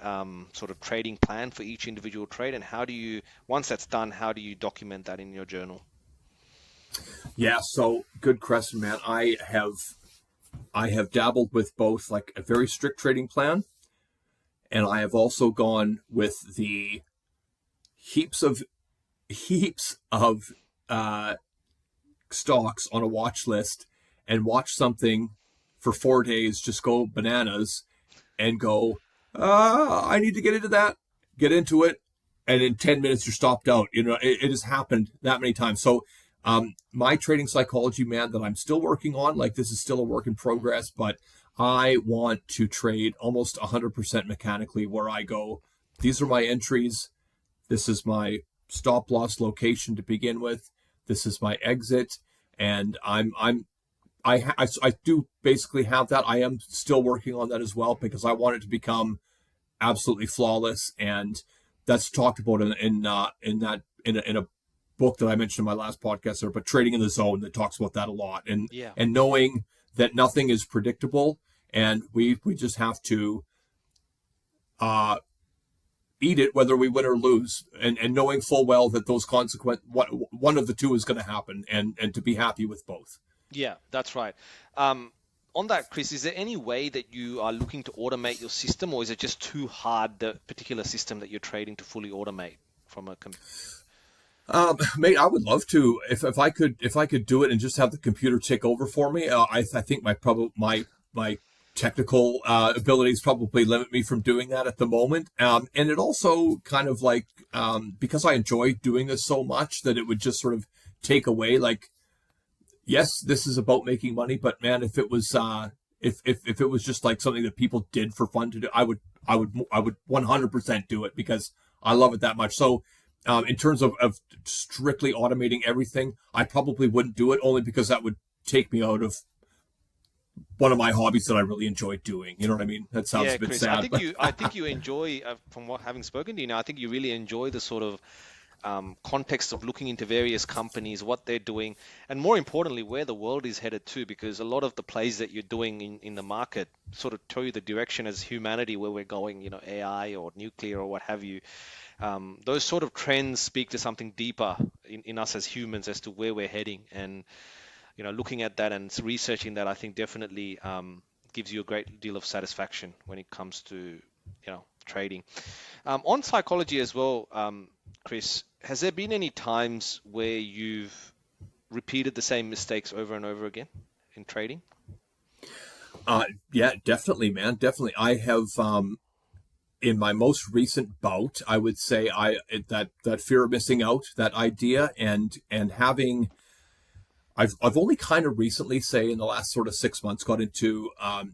Speaker 1: sort of trading plan for each individual trade, and how do you, once that's done, how do you document that in your journal?
Speaker 2: Yeah, so good question, man. I have dabbled with both, like a very strict trading plan, and I have also gone with the heaps of uh, stocks on a watch list, and watch something for 4 days just go bananas, and go, I need to get into it, and in 10 minutes you're stopped out. It has happened that many times. So my trading psychology, man, that I'm still working on, like this is still a work in progress, but I want to trade almost 100% mechanically, where I go, these are my entries, this is my stop loss location to begin with, this is my exit, and I do basically have that. I am still working on that as well, because I want it to become absolutely flawless, and that's talked about in a book that I mentioned in my last podcast there, but Trading in the Zone, that talks about that a lot, and
Speaker 1: Yeah.
Speaker 2: and knowing that nothing is predictable, and we just have to uh, eat it whether we win or lose, and knowing full well that those one of the two is going to happen, and to be happy with both.
Speaker 1: Yeah, that's right. Um, on that, Chris, is there any way that you are looking to automate your system, or is it just too hard, the particular system that you're trading, to fully automate from a
Speaker 2: Mate, I would love to if I could do it and just have the computer take over for me. I think my technical abilities probably limit me from doing that at the moment. And it also kind of like because I enjoy doing this so much that it would just sort of take away like yes, this is about making money, but man, if it was if it was just like something that people did for fun to do, I would 100% do it because I love it that much. So, in terms of strictly automating everything, I probably wouldn't do it only because that would take me out of one of my hobbies that I really enjoy doing. You know what I mean? That sounds
Speaker 1: Yeah,
Speaker 2: a bit
Speaker 1: Chris, I
Speaker 2: sad,
Speaker 1: think
Speaker 2: but
Speaker 1: you enjoy, from what having spoken to you now, I think you really enjoy the sort of context of looking into various companies, what they're doing, and more importantly, where the world is headed to, because a lot of the plays that you're doing in the market sort of tell you the direction as humanity where we're going, AI or nuclear or what have you. Those sort of trends speak to something deeper in us as humans as to where we're heading. And, looking at that and researching that, I think definitely gives you a great deal of satisfaction when it comes to, trading. On psychology as well, Chris, has there been any times where you've repeated the same mistakes over and over again in trading?
Speaker 2: uh, yeah, definitely, man, definitely. I have in my most recent bout, I would say that fear of missing out, that idea, and having I've only kind of recently, say in the last sort of 6 months, got into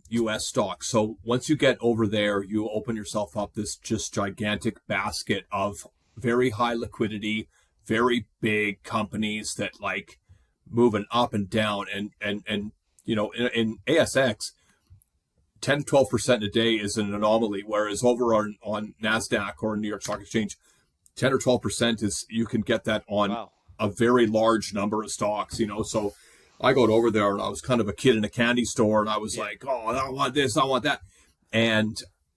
Speaker 2: U.S. stocks. So once you get over there, you open yourself up this just gigantic basket of very high liquidity, very big companies that like moving up and down, and in ASX, 10 to 12% a day is an anomaly, whereas over on Nasdaq or New York Stock Exchange, 10 or 12% is you can get that on
Speaker 1: Wow.
Speaker 2: a very large number of stocks. So I got over there and I was kind of a kid in a candy store and I was
Speaker 1: Yeah.
Speaker 2: like, oh, I want this, I want that. And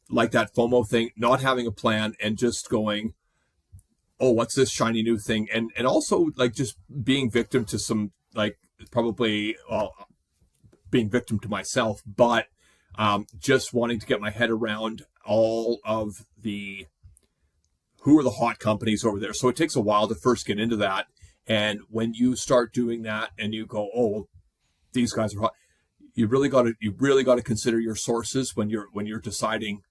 Speaker 2: like that FOMO thing, not having a plan and just going, oh, what's this shiny new thing? And also like just being victim to some like probably being victim to myself, but just wanting to get my head around all of the who are the hot companies over there. So it takes a while to first get into that. And when you start doing that and you go, oh, well, these guys are hot, you really got to consider your sources when you're deciding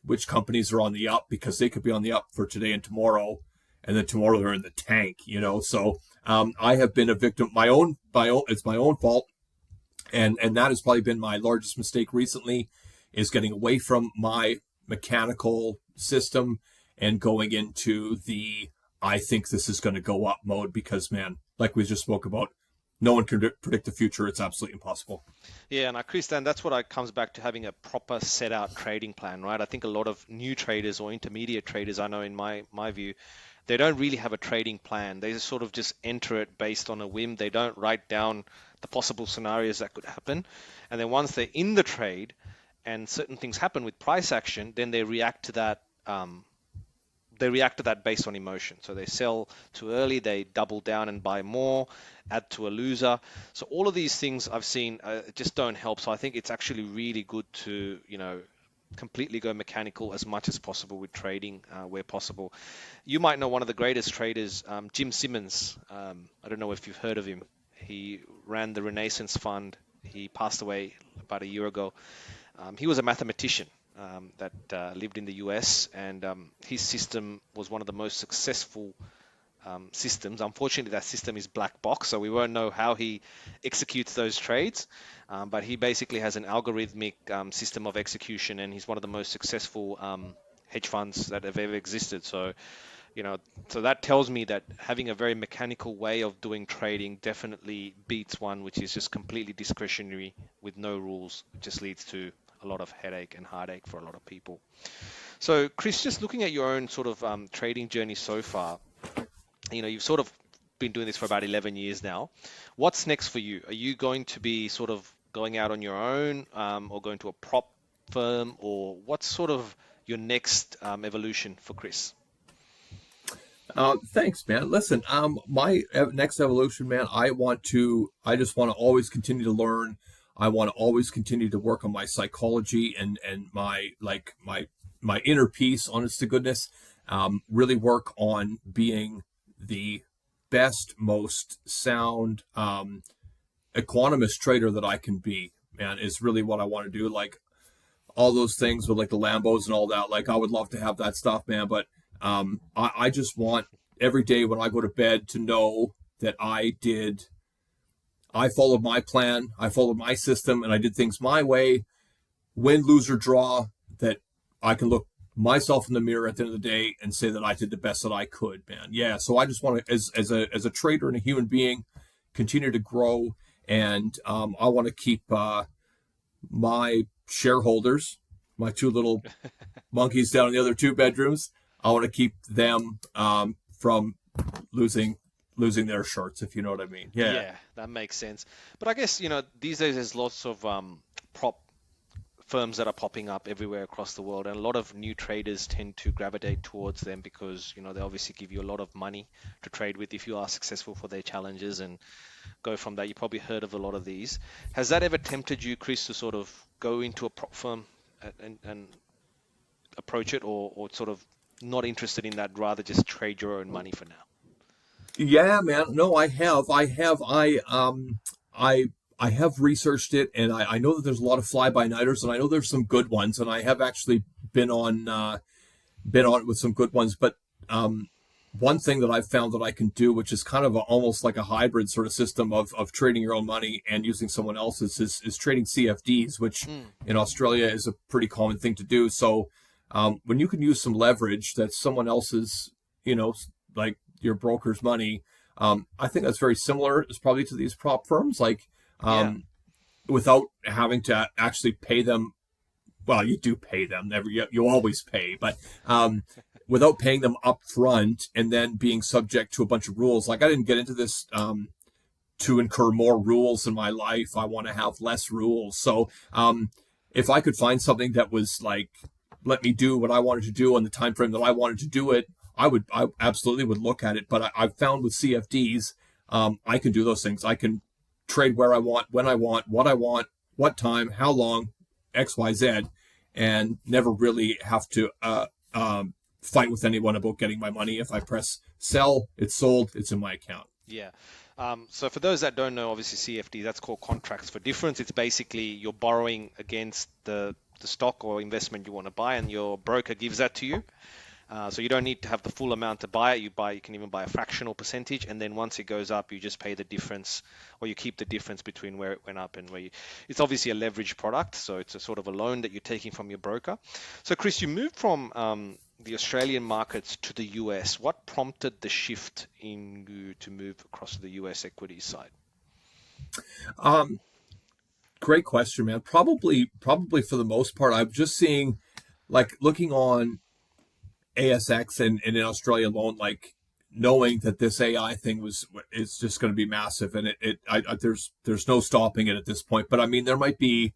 Speaker 2: which companies are on the up, because they could be on the up for today and tomorrow, and then tomorrow they're in the tank. So I have been a victim, it's my own fault, and that has probably been my largest mistake recently, is getting away from my mechanical system and going into the I think this is going to go up mode, because man, like we just spoke about, no one can predict the future. It's absolutely impossible.
Speaker 1: Yeah, and Chris, and that's what I comes back to having a proper set out trading plan, right? I think a lot of new traders or intermediate traders, I know in my view, they don't really have a trading plan. They just sort of just enter it based on a whim. They don't write down the possible scenarios that could happen. And then once they're in the trade and certain things happen with price action, then they react to that. They react to that based on emotion. So they sell too early, they double down and buy more, add to a loser. So all of these things I've seen just don't help. So I think it's actually really good to, completely go mechanical as much as possible with trading where possible. You might know one of the greatest traders, Jim Simmons. I don't know if you've heard of him. He ran the Renaissance Fund. He passed away about a year ago. He was a mathematician that lived in the US, and his system was one of the most successful systems. Unfortunately, that system is black box, so we won't know how he executes those trades. But he basically has an algorithmic system of execution, and he's one of the most successful hedge funds that have ever existed. You know, so that tells me that having a very mechanical way of doing trading definitely beats one which is just completely discretionary with no rules. It just leads to a lot of headache and heartache for a lot of people. So, Chris, just looking at your own sort of trading journey so far, you've sort of been doing this for about 11 years now. What's next for you? Are you going to be sort of going out on your own or going to a prop firm, or what's sort of your next evolution for Chris?
Speaker 2: Thanks, man. Listen, my next evolution, man, I just want to always continue to learn. I want to always continue to work on my psychology and my inner peace, honest to goodness. Really work on being the best, most sound equanimous trader that I can be, man, is really what I want to do. Like all those things with like the Lambos and all that. Like I would love to have that stuff, man. But I just want every day when I go to bed to know that I followed my plan, I followed my system, and I did things my way. Win, lose, or draw, that I can look myself in the mirror at the end of the day and say that I did the best that I could, man. Yeah. So I just want to, as a trader and a human being, continue to grow, and I want to keep my shareholders, my two little monkeys down in the other two bedrooms. I want to keep them from losing their shirts, if you know what I mean. Yeah.
Speaker 1: Yeah, that makes sense. But I guess, these days there's lots of prop firms that are popping up everywhere across the world, and a lot of new traders tend to gravitate towards them because, they obviously give you a lot of money to trade with if you are successful for their challenges and go from that. You probably heard of a lot of these. Has that ever tempted you, Chris, to sort of go into a prop firm and approach it, or sort of not interested in that, rather just trade your own money for now?
Speaker 2: Yeah, man. No, I have. I I have researched it, and I know that there's a lot of fly-by-nighters, and I know there's some good ones, and I have actually been on it with some good ones. But one thing that I've found that I can do, which is kind of almost like a hybrid sort of system of trading your own money and using someone else's, is trading CFDs, which in Australia is a pretty common thing to do. So when you can use some leverage that's someone else's, like your broker's money, I think that's very similar. It's probably to these prop firms, like
Speaker 1: Yeah.
Speaker 2: without having to actually pay them. Well, you do pay them. You always pay, but without paying them up front and then being subject to a bunch of rules. Like I didn't get into this to incur more rules in my life. I want to have less rules. So if I could find something that was like, let me do what I wanted to do on the time frame that I wanted to do it, I absolutely would look at it. But I've found with CFDs, I can do those things. I can trade where I want, when I want, what time, how long, X, Y, Z, and never really have to fight with anyone about getting my money. If I press sell, it's sold, it's in my account.
Speaker 1: Yeah. So for those that don't know, obviously CFD, that's called contracts for difference. It's basically you're borrowing against the stock or investment you want to buy, and your broker gives that to you. So you don't need to have the full amount to buy it. You can even buy a fractional percentage, and then once it goes up, you just pay the difference, or you keep the difference between where it went up and where you. It's obviously a leveraged product, so it's a sort of a loan that you're taking from your broker. So Chris, you moved from the Australian markets to the US. What prompted the shift in you to move across to the US equities side?
Speaker 2: Um, Great question, man. Probably for the most part, I'm just seeing, like looking on ASX and in Australia alone, like knowing that this AI thing is just going to be massive, and there's no stopping it at this point. But I mean, there might be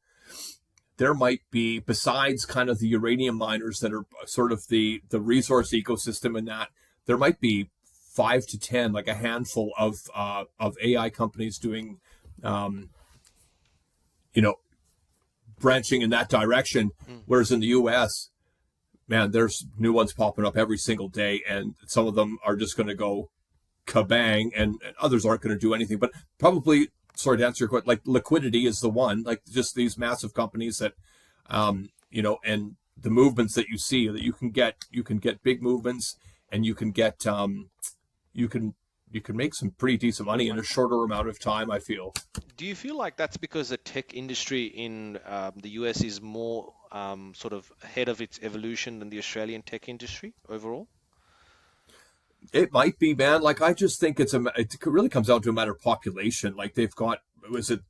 Speaker 2: besides kind of the uranium miners that are sort of the resource ecosystem in that, there might be 5 to 10, like a handful of AI companies doing you know branching in that direction.
Speaker 1: Mm.
Speaker 2: Whereas in the US, man, there's new ones popping up every single day, and some of them are just going to go kabang, and others aren't going to do anything. But probably, sorry to answer your question, like liquidity is the one, like just these massive companies that, and the movements that you see that you can get big movements, and you can make some pretty decent money in a shorter amount of time, I feel.
Speaker 1: Do you feel like that's because the tech industry in the US is more sort of ahead of its evolution than the Australian tech industry overall?
Speaker 2: It might be, man. Like I just think it really comes down to a matter of population. Like they've got, was it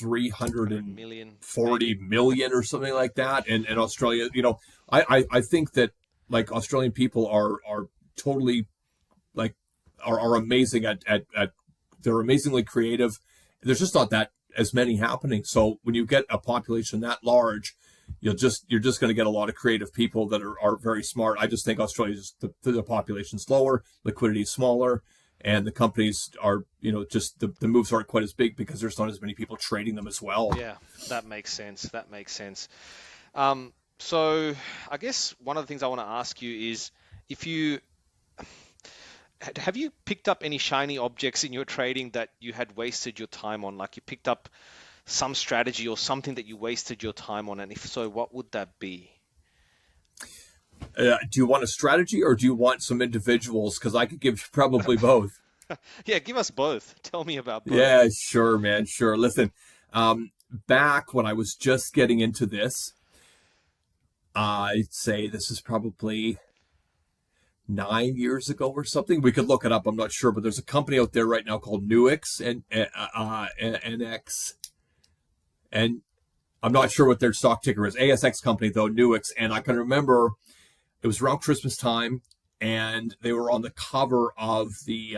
Speaker 1: 100 million, maybe.
Speaker 2: 340 million or something like that, and Australia. I think that like Australian people are totally like are amazing at they're amazingly creative. There's just not that as many happening. So when you get a population that large, you're just going to get a lot of creative people that are very smart. I just think Australia's the population's lower, liquidity is smaller, and the companies are, just the moves aren't quite as big because there's not as many people trading them as well.
Speaker 1: Yeah, that makes sense. That makes sense. So I guess one of the things I want to ask you is if you have you picked up any shiny objects in your trading that you had wasted your time on? Like you picked up some strategy or something that you wasted your time on, and if so, what would that be?
Speaker 2: Do you want a strategy or do you want some individuals? Because I could give you probably both.
Speaker 1: Yeah, give us both. Tell me about both.
Speaker 2: Yeah, sure, man. Sure. Listen, back when I was just getting into this, I'd say this is probably 9 years ago or something. We could look it up. I'm not sure, but there's a company out there right now called Nuix and NX, and I'm not sure what their stock ticker is. ASX company though, Nuix, and I can remember it was around Christmas time, and they were on the cover of the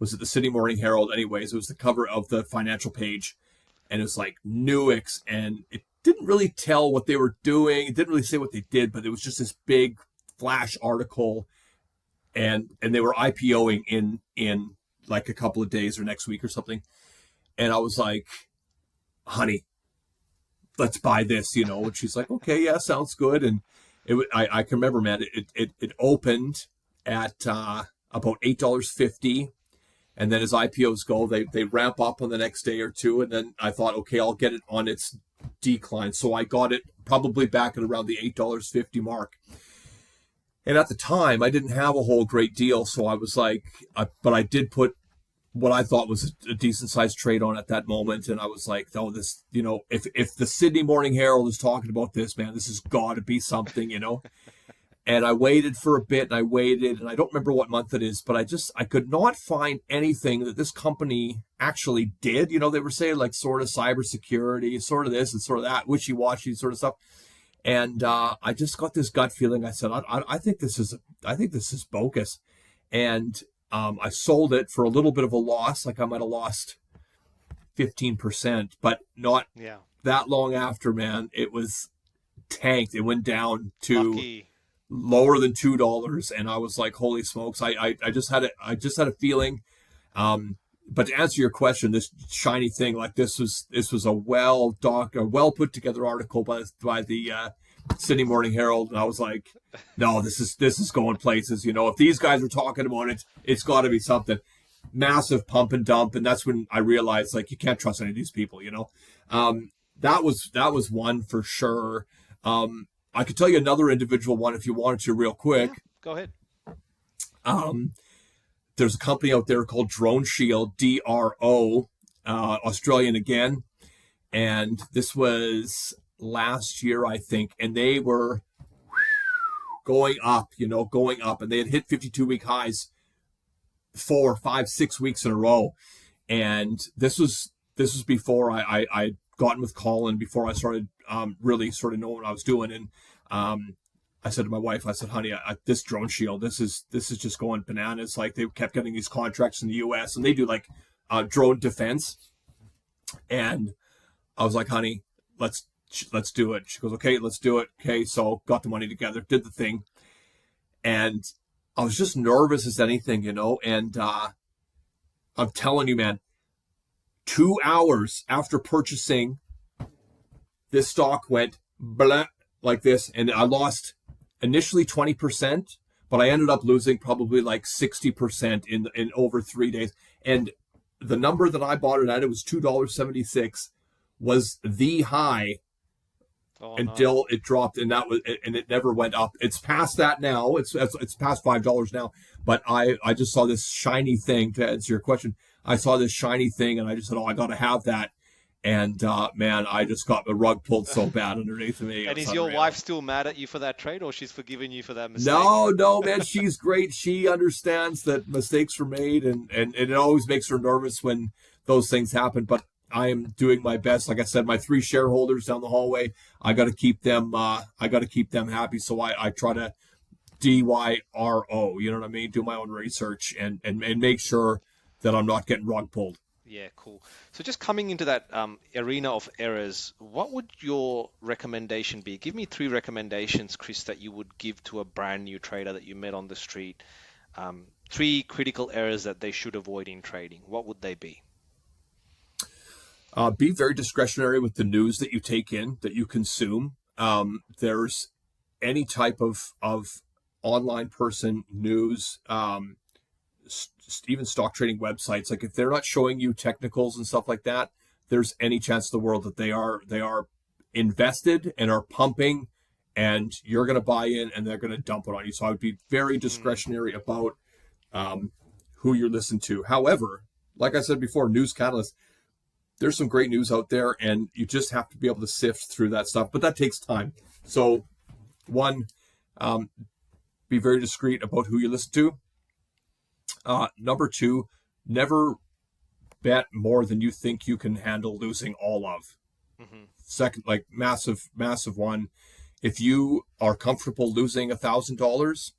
Speaker 2: was it the Sydney Morning Herald? Anyways, it was the cover of the financial page, and it was like Nuix, and it didn't really tell what they were doing. It didn't really say what they did, but it was just this big flash article, and they were IPOing in like a couple of days or next week or something. And I was like, honey, let's buy this, you know. And she's like, okay, yeah, sounds good. And I can remember, man, it opened at about $8.50. And then as IPOs go, they ramp up on the next day or two. And then I thought, okay, I'll get it on its decline. So I got it probably back at around the $8.50 mark. And at the time, I didn't have a whole great deal. So I was like, but I did put what I thought was a decent sized trade on at that moment. And I was like, oh, this, you know, if the Sydney Morning Herald is talking about this, man, this has got to be something, you know. And I waited for a bit, and I waited, and I don't remember what month it is, but I could not find anything that this company actually did. You know, they were saying like sort of cybersecurity, sort of this and sort of that, wishy-washy sort of stuff. And I just got this gut feeling. I said, I think this is bogus. And I sold it for a little bit of a loss, like I might have lost 15%, but not
Speaker 1: Yeah,
Speaker 2: that long after, man. It was tanked. It went down to
Speaker 1: lucky.
Speaker 2: lower than $2, and I was like, holy smokes. I just had a feeling. But to answer your question, this shiny thing, like this was a well put together article by the Sydney Morning Herald, and I was like, no, this is going places. You know, if these guys are talking about it, it's got to be something. Massive pump and dump, and that's when I realized like you can't trust any of these people. You know, that was one for sure. I could tell you another individual one if you wanted to, real quick.
Speaker 1: Yeah, go ahead.
Speaker 2: Um, there's a company out there called Drone Shield, DRO, Australian again, and this was last year, I think, and they were going up, and they had hit 52-week highs 4, 5, 6 weeks in a row, and this was before I gotten with Colin, before I started really sort of knowing what I was doing. And I said to my wife, I said, honey, this Drone Shield, this is just going bananas. Like they kept getting these contracts in the US, and they do like drone defense. And I was like, honey, let's do it. She goes, okay, let's do it. Okay. So got the money together, did the thing. And I was just nervous as anything, and I'm telling you, man, 2 hours after purchasing, this stock went blah, like this, and I lost initially 20%, but I ended up losing probably like 60% in over 3 days. And the number that I bought it at, it was $2.76, was the high
Speaker 1: Oh no.
Speaker 2: until it dropped, and it never went up. It's past that now. It's past $5 now. But I just saw this shiny thing. To answer your question, I saw this shiny thing, and I just said, oh, I got to have that. And man, I just got the rug pulled so bad underneath me.
Speaker 1: And
Speaker 2: It's
Speaker 1: is your
Speaker 2: unreal.
Speaker 1: wife still mad at you for that trade, or she's forgiven you for that mistake?
Speaker 2: No, man, she's great. She understands that mistakes were made, and it always makes her nervous when those things happen. But I am doing my best. Like I said, my 3 shareholders down the hallway, I got to keep them. I got to keep them happy. So I try to DYRO. You know what I mean? Do my own research and make sure that I'm not getting rug pulled.
Speaker 1: Yeah, cool. So just coming into that arena of errors, what would your recommendation be? Give me 3 recommendations, Chris, that you would give to a brand new trader that you met on the street. 3 critical errors that they should avoid in trading. What would they be?
Speaker 2: Be very discretionary with the news that you take in, that you consume. There's any type of online person, news, even stock trading websites, like if they're not showing you technicals and stuff like that, there's any chance in the world that they are invested and are pumping, and you're going to buy in and they're going to dump it on you. So I would be very
Speaker 1: Mm,
Speaker 2: discretionary about who you're listening to. However, like I said before, news catalyst, there's some great news out there, and you just have to be able to sift through that stuff. But that takes time. So one, um, be very discreet about who you listen to. Number two, never bet more than you think you can handle losing all of.
Speaker 1: mhm.
Speaker 2: Second, like massive one. If you are comfortable losing $1,000,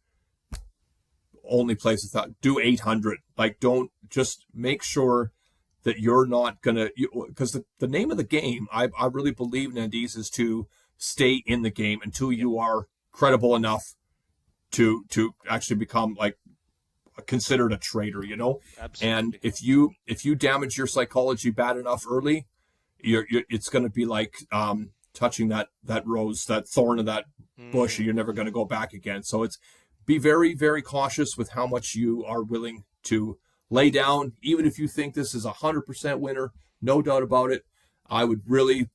Speaker 2: only place do 800. Like, don't, just make sure that you're not gonna, because the name of the game, I really believe, Nandees, is to stay in the game until
Speaker 1: Yep,
Speaker 2: you are credible enough to actually become like considered a trader. And
Speaker 1: absolutely.
Speaker 2: if you damage your psychology bad enough early, it's going to be like touching that rose, that thorn of that bush, and
Speaker 1: Mm,
Speaker 2: you're never going to go back again. So it's, be very, very cautious with how much you are willing to lay down. Even if you think this is 100% winner, no doubt about it, I would really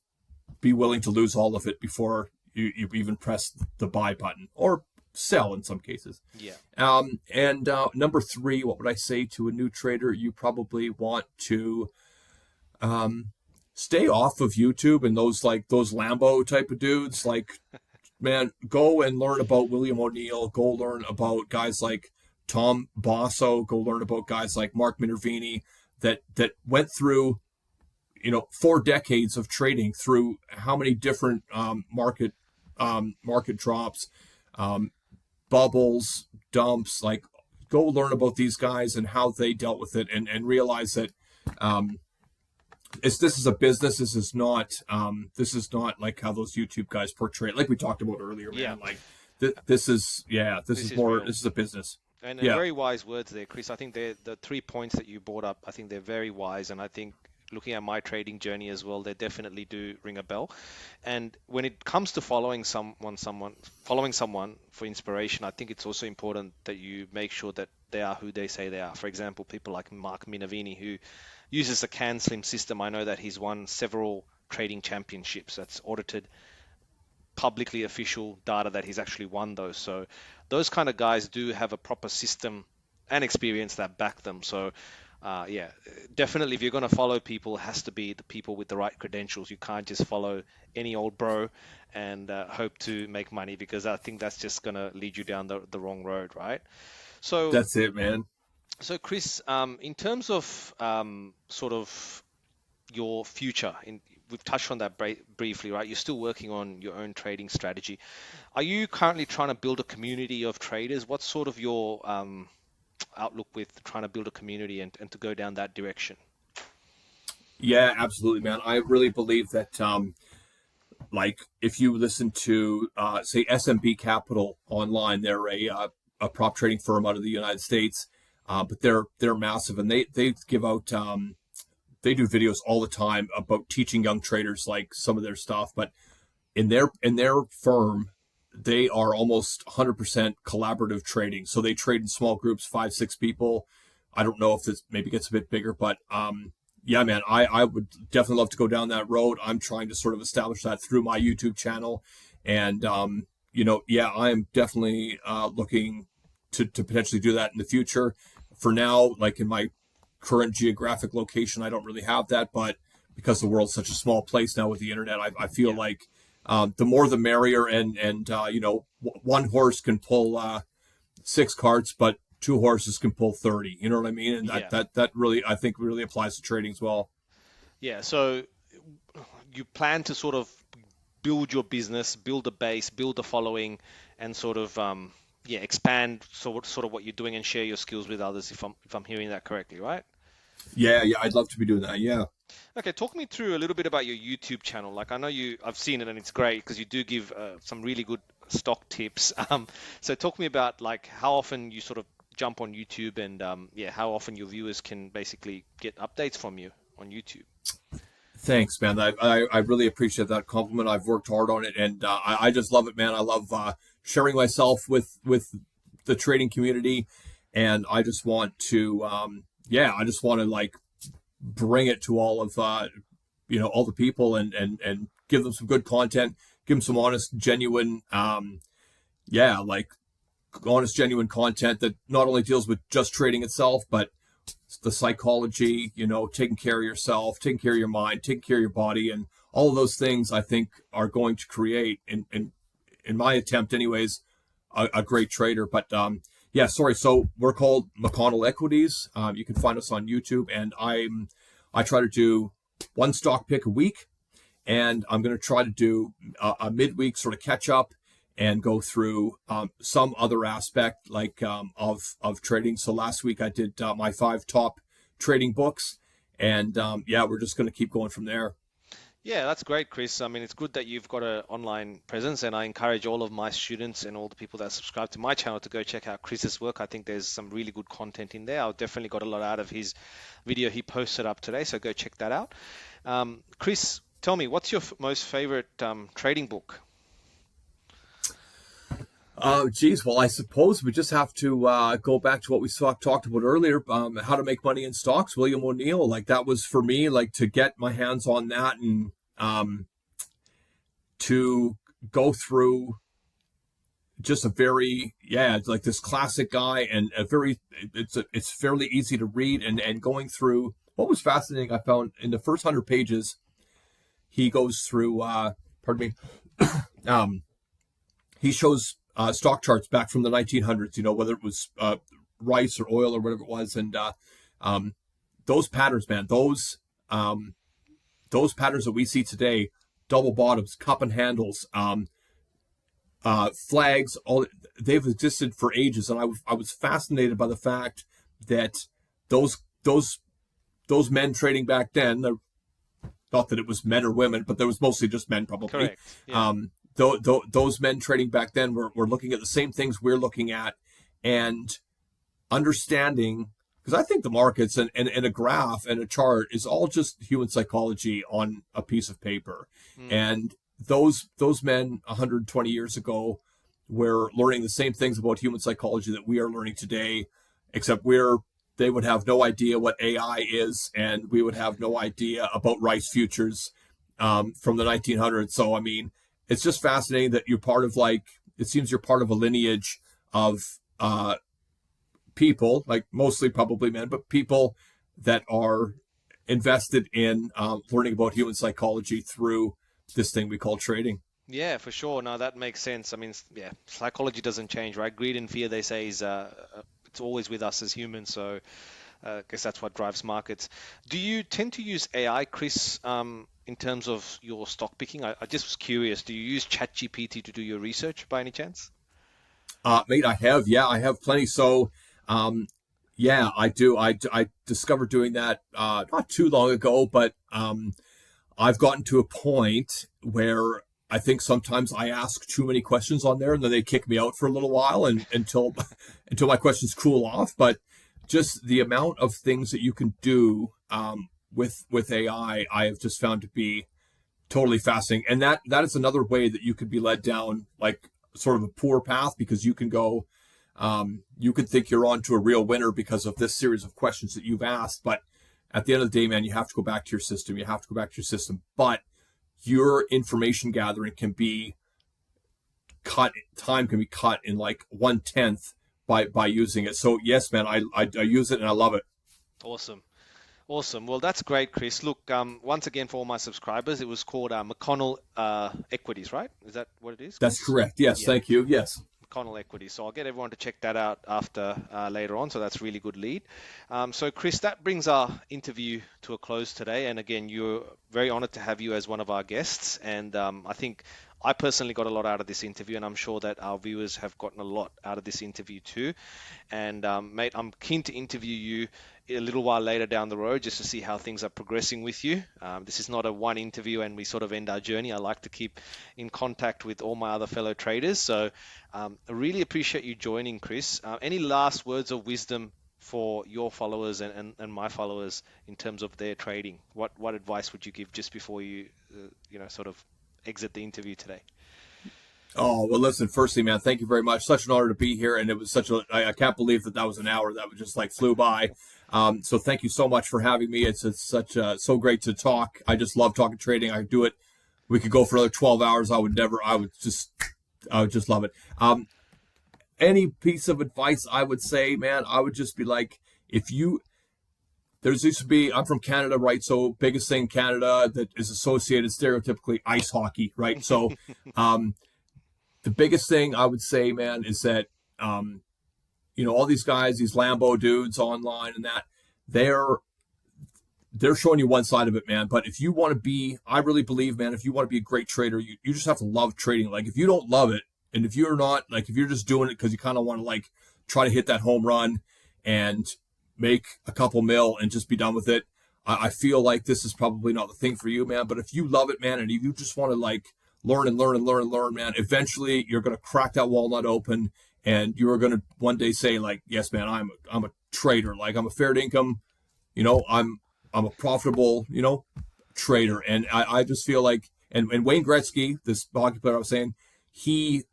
Speaker 2: be willing to lose all of it before you even press the buy button, or sell in some cases.
Speaker 1: yeah.
Speaker 2: And number three, what would I say to a new trader? You probably want to stay off of YouTube and those Lambo type of dudes. Like, man, go and learn about William O'Neill. Go learn about guys like Tom Basso. Go learn about guys like Mark Minervini that went through 4 decades of trading through how many different market drops, um, bubbles, dumps. Like, go learn about these guys and how they dealt with it, and realize that um, this is a business. This is not like how those YouTube guys portray it, like we talked about earlier,
Speaker 1: Yeah,
Speaker 2: man. Like, this is, yeah, this
Speaker 1: this
Speaker 2: is
Speaker 1: is
Speaker 2: more,
Speaker 1: real.
Speaker 2: this is a business.
Speaker 1: And
Speaker 2: Yeah,
Speaker 1: very wise words there, Chris. I think the 3 points that you brought up, I think they're very wise. And I think looking at my trading journey as well, they definitely do ring a bell. And when it comes to following someone for inspiration, I think it's also important that you make sure that they are who they say they are. For example, people like Mark Minervini, who uses the can slim system. I know that he's won several trading championships. That's audited, publicly official data that he's actually won those. So those kind of guys do have a proper system and experience that back them. So yeah, definitely if you're going to follow people, it has to be the people with the right credentials. You can't just follow any old bro and hope to make money, because I think that's just going to lead you down the wrong road, right? So
Speaker 2: that's it, man.
Speaker 1: so Chris, in terms of sort of your future, we've touched on that briefly, right? You're still working on your own trading strategy. Are you currently trying to build a community of traders? What's sort of your outlook with trying to build a community and to go down that direction?
Speaker 2: Yeah, absolutely, man. I really believe that, like, if you listen to, say, SMB Capital online, they're a prop trading firm out of the United States, but they're massive, and they give out, they do videos all the time about teaching young traders like some of their stuff. But in their firm, they are almost 100% collaborative trading. So they trade in small groups, 5, 6 people. I don't know if this maybe gets a bit bigger, but yeah, man, I would definitely love to go down that road. I'm trying to sort of establish that through my YouTube channel, and yeah, I am definitely looking to potentially do that in the future. For now, like in my current geographic location, I don't really have that, but because the world's such a small place now with the internet, I feel
Speaker 1: Yeah,
Speaker 2: like the more the merrier, and one horse can pull 6 carts, but 2 horses can pull 30. You know what I mean? And that
Speaker 1: yeah,
Speaker 2: that that really, I think, really applies to trading as well.
Speaker 1: yeah. So you plan to sort of build your business, build a base, build a following, and sort of yeah, expand sort of what you're doing and share your skills with others. If I'm hearing that correctly, right?
Speaker 2: Yeah, yeah, I'd love to be doing that. Yeah.
Speaker 1: Okay, talk me through a little bit about your YouTube channel. Like I know I've seen it and it's great because you do give some really good stock tips. So talk me about like how often you sort of jump on YouTube and yeah, how often your viewers can basically get updates from you on YouTube.
Speaker 2: Thanks, man. I really appreciate that compliment. I've worked hard on it, and I just love it, man. I love sharing myself with the trading community, and I just want to, I just want to like bring it to all of all the people, and give them some good content, give them some honest, genuine, like honest, genuine content that not only deals with just trading itself, but the psychology, taking care of yourself, taking care of your mind, taking care of your body, and all of those things I think are going to create, in my attempt anyways, a great trader. But sorry. So we're called McConnell Equities. You can find us on YouTube, and I try to do one stock pick a week, and I'm going to try to do a midweek sort of catch up and go through some other aspect like of trading. So last week I did my 5 top trading books, and we're just going to keep going from there.
Speaker 1: Yeah, that's great, Chris. I mean, it's good that you've got an online presence, and I encourage all of my students and all the people that subscribe to my channel to go check out Chris's work. I think there's some really good content in there. I definitely got a lot out of his video he posted up today, so go check that out. Chris, tell me, what's your most favorite trading book?
Speaker 2: Geez, well, I suppose we just have to go back to what we talked about earlier, how to make money in stocks, William O'Neill. Like that was for me, like to get my hands on that, and to go through just a very, like this classic guy, and it's fairly easy to read, and going through what was fascinating, I found in the first 100 pages, he goes through, pardon me, he shows stock charts back from the 1900s, whether it was rice or oil or whatever it was. And those patterns, man, those patterns that we see today, double bottoms, cup and handles, flags, all they've existed for ages. And I was fascinated by the fact that those men trading back then, not that it was men or women, but there was mostly just men probably.
Speaker 1: Correct. Yeah.
Speaker 2: Those men trading back then were looking at the same things we're looking at, and understanding, because I think the markets and a graph and a chart is all just human psychology on a piece of paper. And those men 120 years ago were learning the same things about human psychology that we are learning today, except they would have no idea what AI is, and we would have no idea about rice futures from the 1900s. So, I mean, it's just fascinating that you're part of, like, it seems you're part of a lineage of people, like mostly probably men, but people that are invested in learning about human psychology through this thing we call trading.
Speaker 1: Yeah, for sure. No, that makes sense. I mean, yeah, psychology doesn't change, right? Greed and fear, they say, is it's always with us as humans. So I guess that's what drives markets. Do you tend to use AI, Chris, in terms of your stock picking? I just was curious. Do you use ChatGPT to do your research by any chance?
Speaker 2: Mate, I have plenty. So, I do. I discovered doing that not too long ago, but I've gotten to a point where I think sometimes I ask too many questions on there, and then they kick me out for a little while, and until my questions cool off. But just the amount of things that you can do with AI, I have just found to be totally fascinating. And that is another way that you could be led down like sort of a poor path, because you can go, you could think you're on to a real winner because of this series of questions that you've asked. But at the end of the day, man, you have to go back to your system. You have to go back to your system. But your information gathering can be cut, time can be cut in like 1/10 by using it. So yes, man, I use it and I love it.
Speaker 1: Awesome. Awesome. Well, that's great, Chris. Look, once again, for all my subscribers, it was called McConnell Equities, right? Is that what it is, Chris?
Speaker 2: That's correct. Yes,
Speaker 1: Yeah.
Speaker 2: thank you. Yes.
Speaker 1: McConnell Equities. So I'll get everyone to check that out after later on. So that's really good lead. So Chris, that brings our interview to a close today. And again, you're very honored to have you as one of our guests. And I think I personally got a lot out of this interview, and I'm sure that our viewers have gotten a lot out of this interview too. And mate, I'm keen to interview you a little while later down the road just to see how things are progressing with you. This is not a one interview and we sort of end our journey. I like to keep in contact with all my other fellow traders. So I really appreciate you joining, Chris. Any last words of wisdom for your followers and my followers in terms of their trading? What advice would you give just before you sort of exit the interview today?
Speaker 2: Oh, well, listen, firstly, man, thank you very much. Such an honor to be here. And it was I can't believe that was an hour that was just like flew by. So thank you so much for having me. It's such, so great to talk. I just love talking trading. I do it. We could go for another 12 hours. I would just love it. Any piece of advice I would say, man, I would just be like, if you, there's used to be, I'm from Canada, right? So biggest thing in Canada that is associated stereotypically ice hockey, right? So, the biggest thing I would say, man, is that all these guys, these Lambo dudes online and that, they're they're showing you one side of it, man. But if you want to be, I really believe, man, if you want to be a great trader, you just have to love trading. Like if you don't love it, and if you're not, like if you're just doing it because you kind of want to like try to hit that home run and make a couple mil and just be done with it, I feel like this is probably not the thing for you, man. But if you love it, man, and if you just want to like learn and learn and learn and learn, man, eventually you're going to crack that walnut open and you are going to one day say like, yes, man, I'm a trader. Like I'm a fair income, I'm a profitable, trader. And I just feel like, and Wayne Gretzky, this hockey player I was saying, he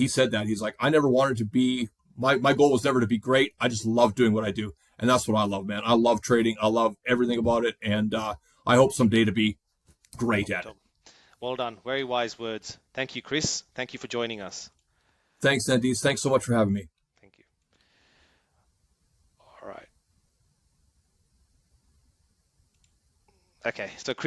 Speaker 2: said that he's like, I never wanted to be, my goal was never to be great. I just love doing what I do. And that's what I love, man. I love trading. I love everything about it. And I hope someday to be great at it.
Speaker 1: Well done. Very wise words. Thank you, Chris. Thank you for joining us.
Speaker 2: Thanks, Nandees. Thanks so much for having me.
Speaker 1: Thank you. All right. Okay. So Chris